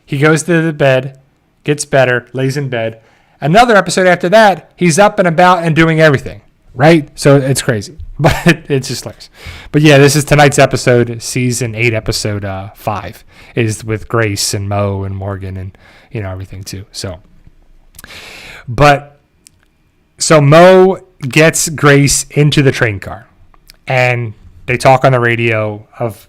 he goes to the bed, gets better, lays in bed. Another episode after that, he's up and about and doing everything. Right? So it's crazy, but it's just hilarious. But yeah, this is tonight's episode, season 8, episode 5, is with Grace and Mo and Morgan and, everything too. So Mo gets Grace into the train car, and they talk on the radio of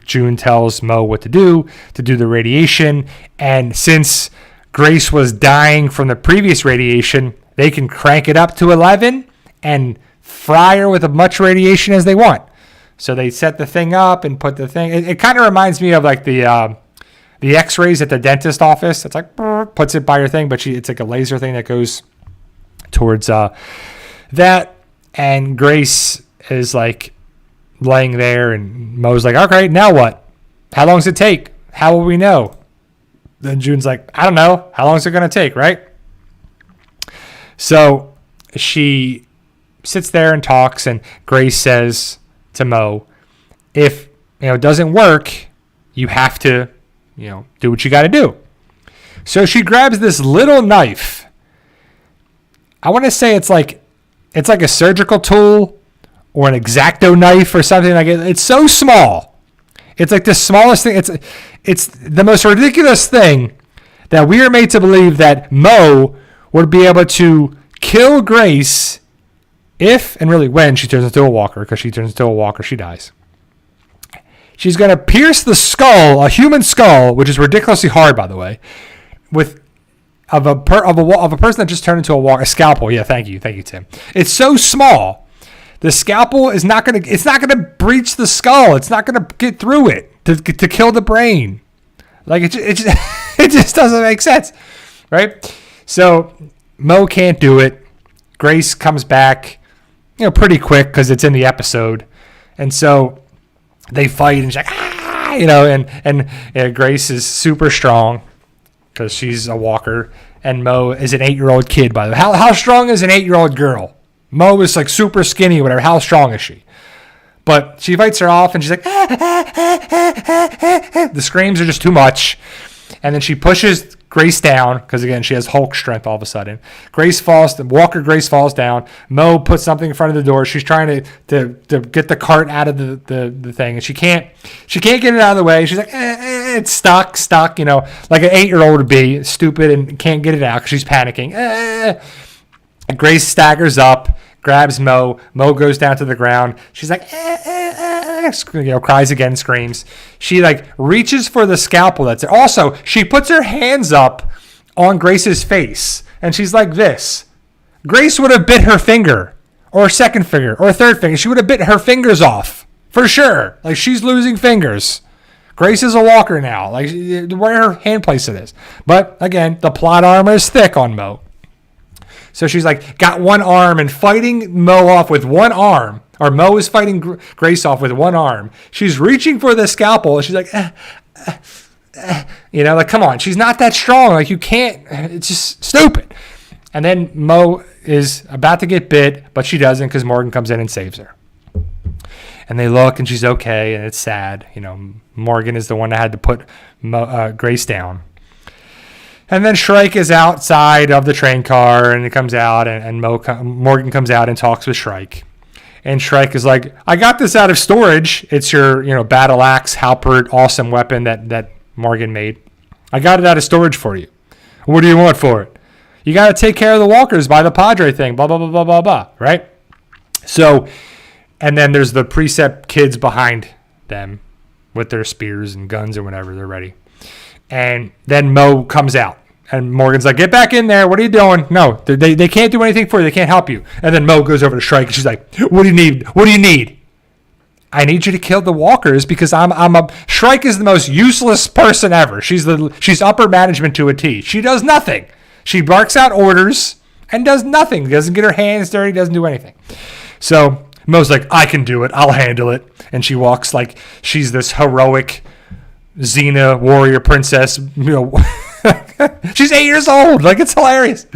June tells Mo what to do the radiation. And since Grace was dying from the previous radiation, they can crank it up to 11 and fry her with as much radiation as they want. So they set the thing up and put the thing. It kind of reminds me of the x-rays at the dentist office. It's like, puts it by her thing, but it's like a laser thing that goes towards that. And Grace is like laying there, and Mo's like, okay, now what? How long does it take? How will we know? Then June's like, I don't know. How long is it going to take, right? So she sits there and talks, and Grace says to Mo, if it doesn't work, you have to do what you got to do. So she grabs this little knife. I want to say it's like a surgical tool or an X-Acto knife or something like it. It's so small. It's like the smallest thing. It's the most ridiculous thing that we are made to believe that Mo would be able to kill Grace if and really when she turns into a walker, because she turns into a walker, she dies. She's going to pierce the skull, a human skull, which is ridiculously hard, by the way, of a person that just turned into a walker. A scalpel. Yeah, thank you, Tim. It's so small. The scalpel is not going to breach the skull. It's not going to get through it to kill the brain. Like it just doesn't make sense, right? So Mo can't do it. Grace comes back, pretty quick because it's in the episode, and so they fight, and she's like, and Grace is super strong because she's a walker, and Mo is an 8-year-old kid, by the way. How strong is an 8-year-old girl? Mo is like super skinny, whatever. How strong is she? But she fights her off, and she's like, the screams are just too much. And then she pushes Grace down, because again, she has Hulk strength all of a sudden. Grace falls down. Mo puts something in front of the door. She's trying to get the cart out of the thing, and she can't get it out of the way. She's like, it's stuck, like an 8-year-old would be, stupid, and can't get it out because she's panicking. Grace staggers up, grabs Mo. Mo goes down to the ground. She's like, cries again, screams. She reaches for the scalpel that's there. Also, she puts her hands up on Grace's face, and she's like this. Grace would have bit her finger, or a second finger, or a third finger. She would have bit her fingers off, for sure. She's losing fingers. Grace is a walker now. Where her hand placed it is. But again, the plot armor is thick on Mo. So she's got one arm and fighting Mo off with one arm. Or Mo is fighting Grace off with one arm. She's reaching for the scalpel, and she's like, come on. She's not that strong. You can't. It's just stupid. And then Mo is about to get bit, but she doesn't, because Morgan comes in and saves her. And they look, and she's okay, and it's sad. Morgan is the one that had to put Grace down. And then Shrike is outside of the train car, and he comes out, and Morgan comes out and talks with Shrike. And Shrike is like, I got this out of storage. It's your, battle axe, halberd, awesome weapon that Morgan made. I got it out of storage for you. What do you want for it? You got to take care of the walkers by the Padre thing, blah, blah, blah, blah, blah, blah, right? So, and then there's the precept kids behind them with their spears and guns or whatever. They're ready. And then Mo comes out, and Morgan's like, get back in there. What are you doing? No, they can't do anything for you. They can't help you. And then Mo goes over to Shrike, and she's like, what do you need? What do you need? I need you to kill the walkers, because Shrike is the most useless person ever. She's upper management to a T. She does nothing. She barks out orders and does nothing. Doesn't get her hands dirty. Doesn't do anything. So Mo's like, I can do it. I'll handle it. And she walks like she's this heroic Xena warrior princess. She's 8 years old. It's hilarious.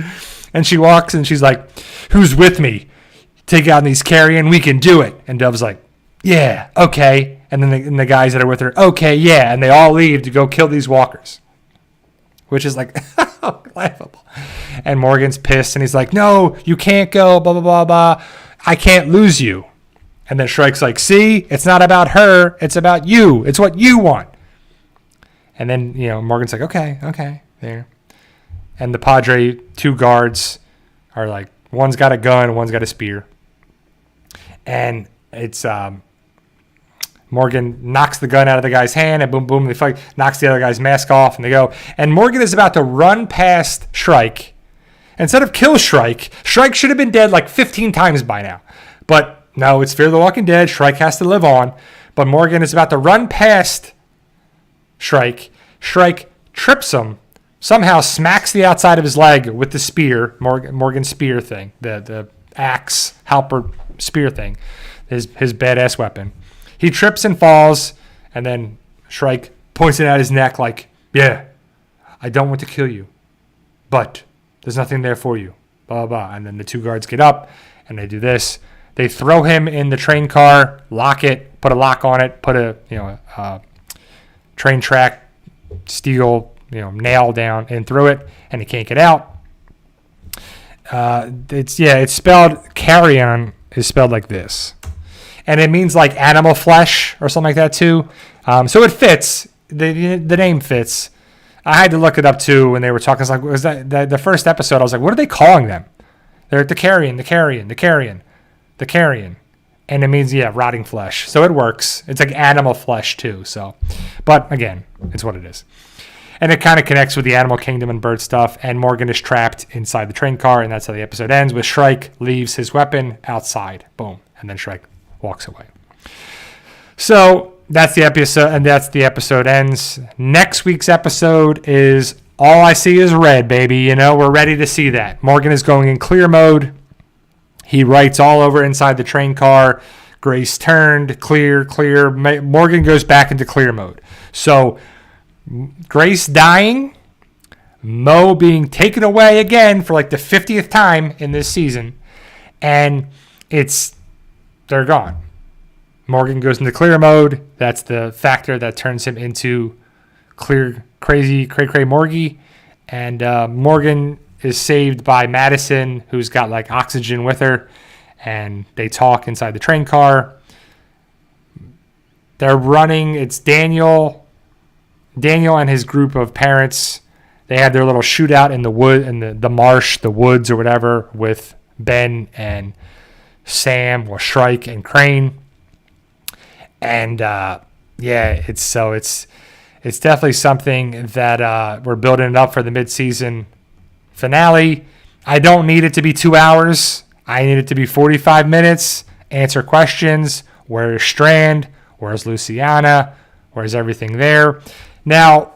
And she walks, and she's like, who's with me? Take out these carrion. We can do it. And Dove's like, yeah, okay. And then the guys that are with her, okay, yeah. And they all leave to go kill these walkers, which is laughable. And Morgan's pissed, and he's like, no, you can't go, blah, blah, blah, blah. I can't lose you. And then Shrike's like, see, it's not about her. It's about you. It's what you want. And then, Morgan's like, okay, there. And the Padre, 2 guards are like, one's got a gun, one's got a spear. And it's Morgan knocks the gun out of the guy's hand, and boom, boom, they fight, knocks the other guy's mask off, and they go. And Morgan is about to run past Shrike. Instead of kill Shrike, Shrike should have been dead 15 times by now. But no, it's Fear the Walking Dead. Shrike has to live on. But Morgan is about to run past Shrike. Shrike trips him, somehow smacks the outside of his leg with the spear, Morgan's spear thing, the axe, halberd spear thing, his badass weapon. He trips and falls, and then Shrike points it at his neck like, yeah, I don't want to kill you, but there's nothing there for you, blah, blah, blah. And then the two guards get up, and they do this. They throw him in the train car, lock it, put a lock on it, put a train track steel nail down and through it, and he can't get out. It's spelled carrion is spelled like this, and it means like animal flesh or something like that too. So it fits. The name fits. I had to look it up too when they were talking. It's like, was that the first episode? I was like, what are they calling them? They're the carrion, and it means rotting flesh. So it works. It's like animal flesh too. So, but again, it's what it is. And it kind of connects with the animal kingdom and bird stuff. And Morgan is trapped inside the train car, and that's how the episode ends. With Shrike leaves his weapon outside. Boom, and then Shrike walks away. So that's the episode, and that's the episode ends. Next week's episode is All I See Is Red, baby. We're ready to see that. Morgan is going in clear mode. He writes all over inside the train car. Grace turned, clear. Morgan goes back into clear mode. So Grace dying, Mo being taken away again for like the 50th time in this season, and they're gone. Morgan goes into clear mode. That's the factor that turns him into clear, crazy, cray Morgie. And Morgan is saved by Madison, who's got like oxygen with her, and they talk inside the train car. They're running. It's Daniel and his group of parents. They had their little shootout in the wood, in the marsh, the woods or whatever, with Ben and Sam, or Shrike and Crane. And it's definitely something that we're building it up for the mid-season finale. I don't need it to be 2 hours. I need it to be 45 minutes. Answer questions. Where's Strand? Where's Luciana? Where's everything there? Now,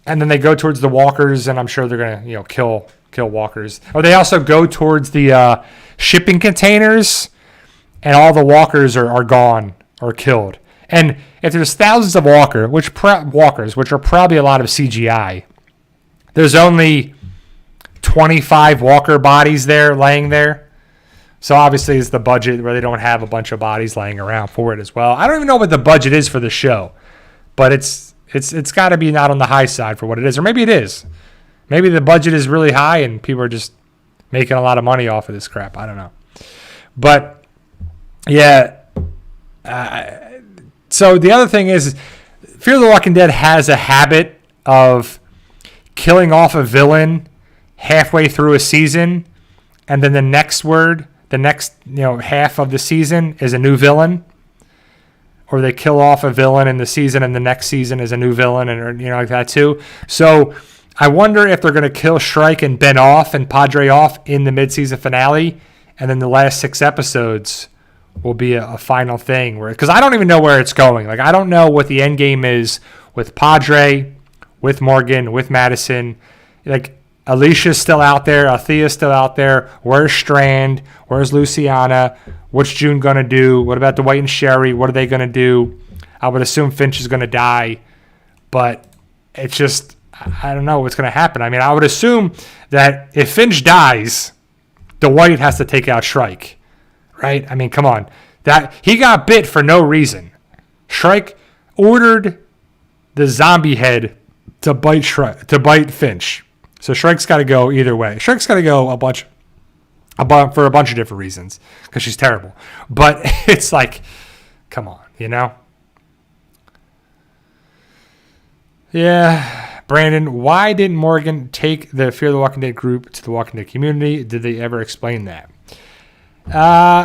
and then they go towards the walkers, and I'm sure they're gonna kill walkers. Or they also go towards the shipping containers, and all the walkers are gone or killed. And if there's thousands of walkers, which are probably a lot of CGI, there's only 25 walker bodies there laying there. So obviously it's the budget where they don't have a bunch of bodies laying around for it as well. I don't even know what the budget is for the show, but it's got to be not on the high side for what it is, or maybe it is. Maybe the budget is really high and people are just making a lot of money off of this crap. I don't know, but yeah. So the other thing is, Fear the Walking Dead has a habit of killing off a villain halfway through a season, and then the next half of the season is a new villain, or they kill off a villain in the season, and the next season is a new villain, and like that too. So I wonder if they're going to kill Shrike and Ben off and Padre off in the mid-season finale, and then the last 6 episodes will be a final thing, because I don't even know where it's going. Like, I don't know what the end game is with Padre, with Morgan, with Madison. Like, Alicia's still out there, Althea's still out there. Where's Strand? Where's Luciana? What's June gonna do? What about Dwight and Sherry? What are they gonna do? I would assume Finch is gonna die, but it's just, I don't know what's gonna happen. I mean, I would assume that if Finch dies, Dwight has to take out Shrike. Right? I mean, come on. That he got bit for no reason. Shrike ordered the zombie head to bite Finch. So Shrike's got to go either way. Shrike's got to go for a bunch of different reasons, because she's terrible. But it's like, come on, Yeah. Brandon, why didn't Morgan take the Fear the Walking Dead group to the Walking Dead community? Did they ever explain that?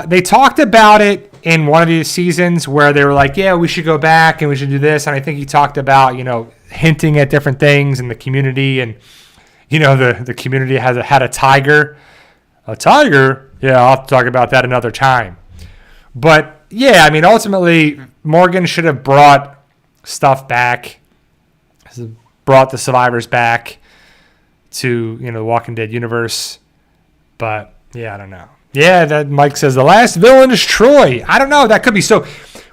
They talked about it in one of these seasons where they were like, yeah, we should go back and we should do this. And I think he talked about, hinting at different things in the community. And, the community had a tiger. A tiger? Yeah, I'll have to talk about that another time. But, yeah, I mean, ultimately, Morgan should have brought stuff back. brought the survivors back to, the Walking Dead universe. But, yeah, I don't know. Yeah, that Mike says the last villain is Troy. I don't know. That could be. So,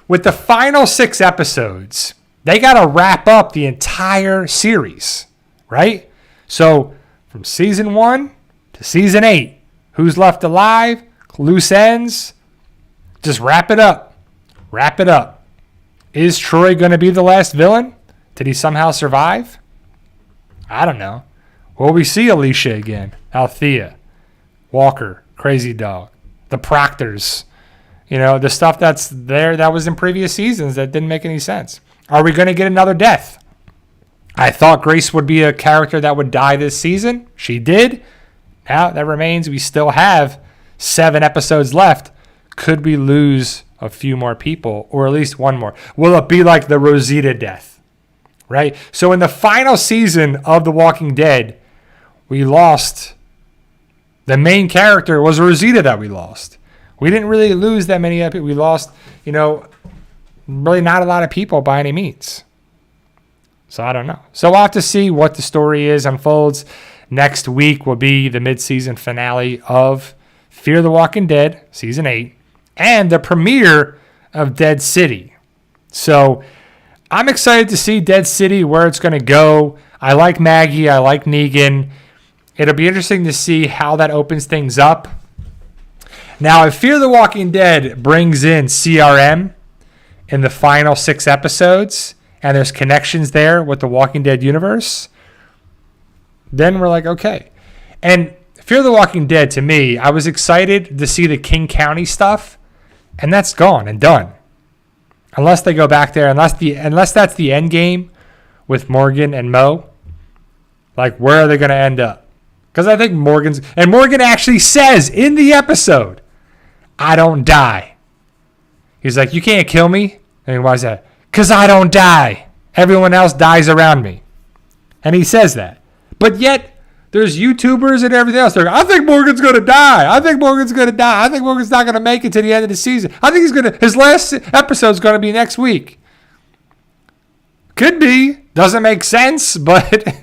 with the final 6 episodes, they got to wrap up the entire series, right? So, from season 1 to season 8, who's left alive, loose ends, just wrap it up. Wrap it up. Is Troy going to be the last villain? Did he somehow survive? I don't know. Will we see Alicia again? Althea, Walker, Crazy Dog, the Proctors, the stuff that's there that was in previous seasons that didn't make any sense. Are we going to get another death? I thought Grace would be a character that would die this season. She did. Now that remains. We still have 7 episodes left. Could we lose a few more people, or at least one more? Will it be like the Rosita death? Right? So in the final season of The Walking Dead, we lost. The main character was Rosita that we lost. We didn't really lose that many people. We lost, really not a lot of people by any means. So I don't know. So we'll have to see what the story unfolds. Next week will be the mid-season finale of Fear the Walking Dead, Season 8, and the premiere of Dead City. So I'm excited to see Dead City, where it's going to go. I like Maggie. I like Negan. It'll be interesting to see how that opens things up. Now, if Fear the Walking Dead brings in CRM in the final 6 episodes, and there's connections there with the Walking Dead universe, then we're like, okay. And Fear the Walking Dead, to me, I was excited to see the King County stuff, and that's gone and done. Unless they go back there, unless that's the end game with Morgan and Mo, like, where are they going to end up? Because I think Morgan actually says in the episode, I don't die. He's like, you can't kill me. And why is that? Because I don't die. Everyone else dies around me. And he says that. But yet, there's YouTubers and everything else. They're like, I think Morgan's going to die. I think Morgan's going to die. I think Morgan's not going to make it to the end of the season. I think his last episode's going to be next week. Could be. Doesn't make sense, but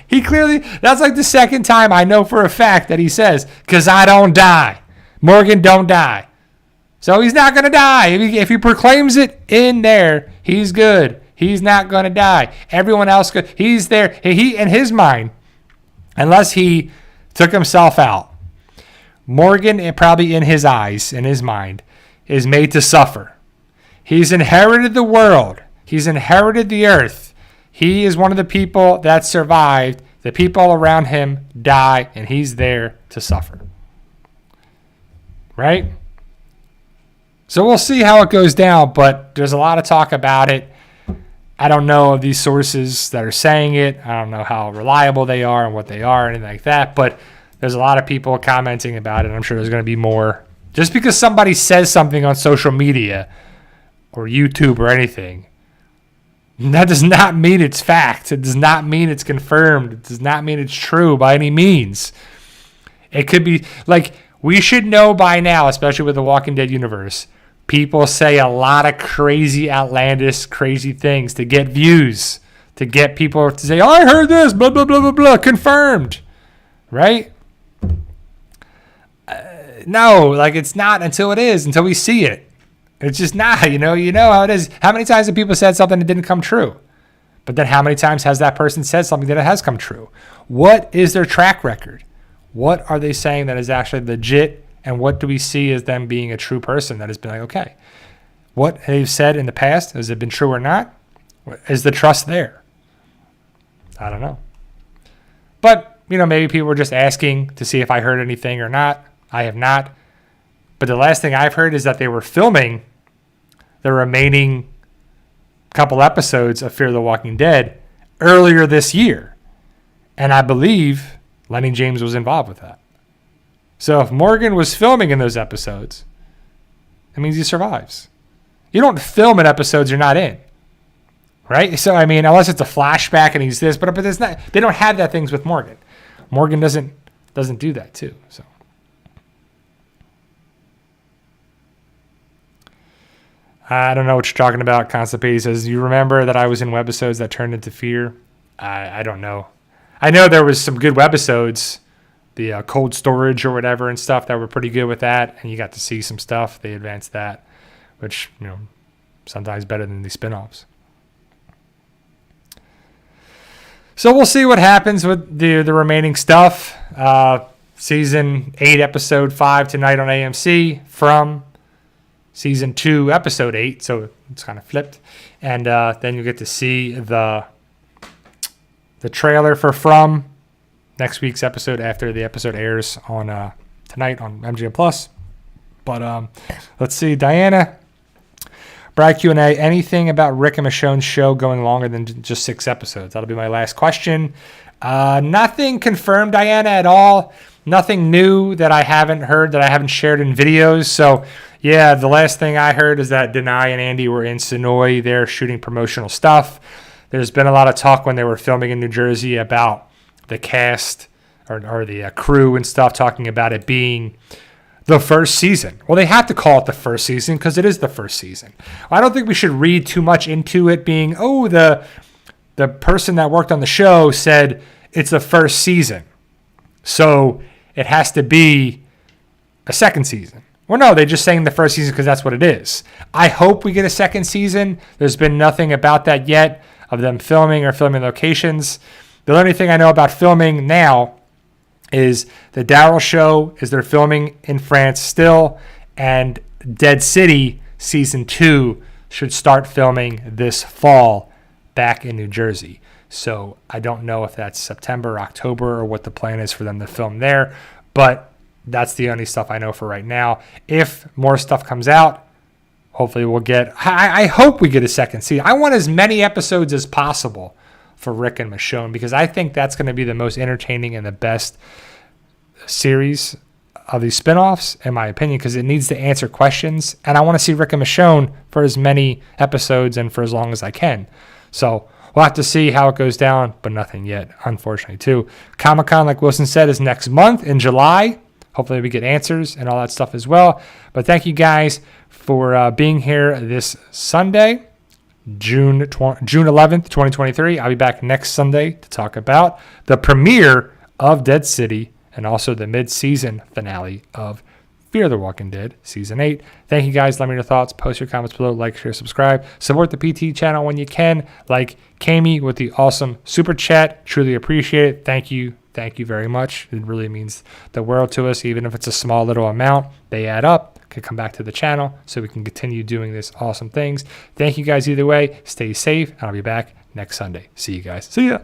he clearly, that's like the second time I know for a fact that he says, because I don't die. Morgan don't die. So he's not going to die. If he proclaims it in there, he's good. He's not going to die. Everyone else, he's there. He, in his mind, unless he took himself out, Morgan, probably in his eyes, in his mind, is made to suffer. He's inherited the world. He's inherited the earth. He is one of the people that survived. The people around him die, and he's there to suffer. Right? So we'll see how it goes down, but there's a lot of talk about it. I don't know of these sources that are saying it. I don't know how reliable they are and what they are, anything like that, but there's a lot of people commenting about it. I'm sure there's going to be more. Just because somebody says something on social media or YouTube or anything, that does not mean it's fact. It does not mean it's confirmed. It does not mean it's true by any means. It could be, like, we should know by now, especially with the Walking Dead universe, people say a lot of crazy, outlandish, crazy things to get views, to get people to say, oh, I heard this, blah, blah, blah, blah, blah, confirmed, right? No, like, it's not until it is, until we see it. It's just not, you know how it is. How many times have people said something that didn't come true? But then how many times has that person said something that it has come true? What is their track record? What are they saying that is actually legit? And what do we see as them being a true person that has been like, okay, what they've said in the past, has it been true or not? Is the trust there? I don't know. But, maybe people were just asking to see if I heard anything or not. I have not. But the last thing I've heard is that they were filming the remaining couple episodes of Fear the Walking Dead earlier this year. And I believe Lenny James was involved with that. So if Morgan was filming in those episodes, that means he survives. You don't film in episodes you're not in, right? So, unless it's a flashback and he's this, but it's not. They don't have that things with Morgan. Morgan doesn't do that too. So I don't know what you're talking about. Constipated says, you remember that I was in webisodes that turned into Fear? I don't know. I know there was some good webisodes, the cold storage or whatever and stuff that were pretty good with that, and you got to see some stuff. They advanced that, which, sometimes better than these spinoffs. So we'll see what happens with the remaining stuff. Season 8, Episode 5 tonight on AMC from Season 2, Episode 8. So it's kind of flipped. And then you get to see the trailer for From next week's episode after the episode airs on tonight on MGM Plus. But let's see, Diana. Brad Q&A, anything about Rick and Michonne's show going longer than just 6 episodes? That'll be my last question. Nothing confirmed, Diana, at all. Nothing new that I haven't heard, that I haven't shared in videos. So, yeah, the last thing I heard is that Denai and Andy were in Sonoy. They're shooting promotional stuff. There's been a lot of talk when they were filming in New Jersey about the cast or the crew and stuff, talking about it being the first season. Well, they have to call it the first season because it is the first season. I don't think we should read too much into it being, the person that worked on the show said it's the first season, so it has to be a second season. Well, no, they're just saying the first season because that's what it is. I hope we get a second season. There's been nothing about that yet of them filming or filming locations. The only thing I know about filming now is the Daryl show is they're filming in France still, and Dead City Season 2 should start filming this fall back in New Jersey. So I don't know if that's September, October, or what the plan is for them to film there, but that's the only stuff I know for right now. If more stuff comes out, hopefully we'll get, I hope we get a second season. I want as many episodes as possible for Rick and Michonne because I think that's going to be the most entertaining and the best series of these spinoffs, in my opinion, because it needs to answer questions, and I want to see Rick and Michonne for as many episodes and for as long as I can. So we'll have to see how it goes down, but nothing yet, unfortunately, too. Comic-Con, like Wilson said, is next month in July. Hopefully we get answers and all that stuff as well. But thank you guys for being here this Sunday, June 11th, 2023. I'll be back next Sunday to talk about the premiere of Dead City and also the mid-season finale of Fear the Walking Dead Season 8. Thank you guys. Let me know your thoughts. Post your comments below. Like, share, subscribe. Support the PT channel when you can. Like Kami with the awesome super chat. Truly appreciate it. Thank you. Thank you very much. It really means the world to us. Even if it's a small little amount, they add up. Could come back to the channel so we can continue doing this awesome things. Thank you guys either way. Stay safe, and I'll be back next Sunday. See you guys. See ya.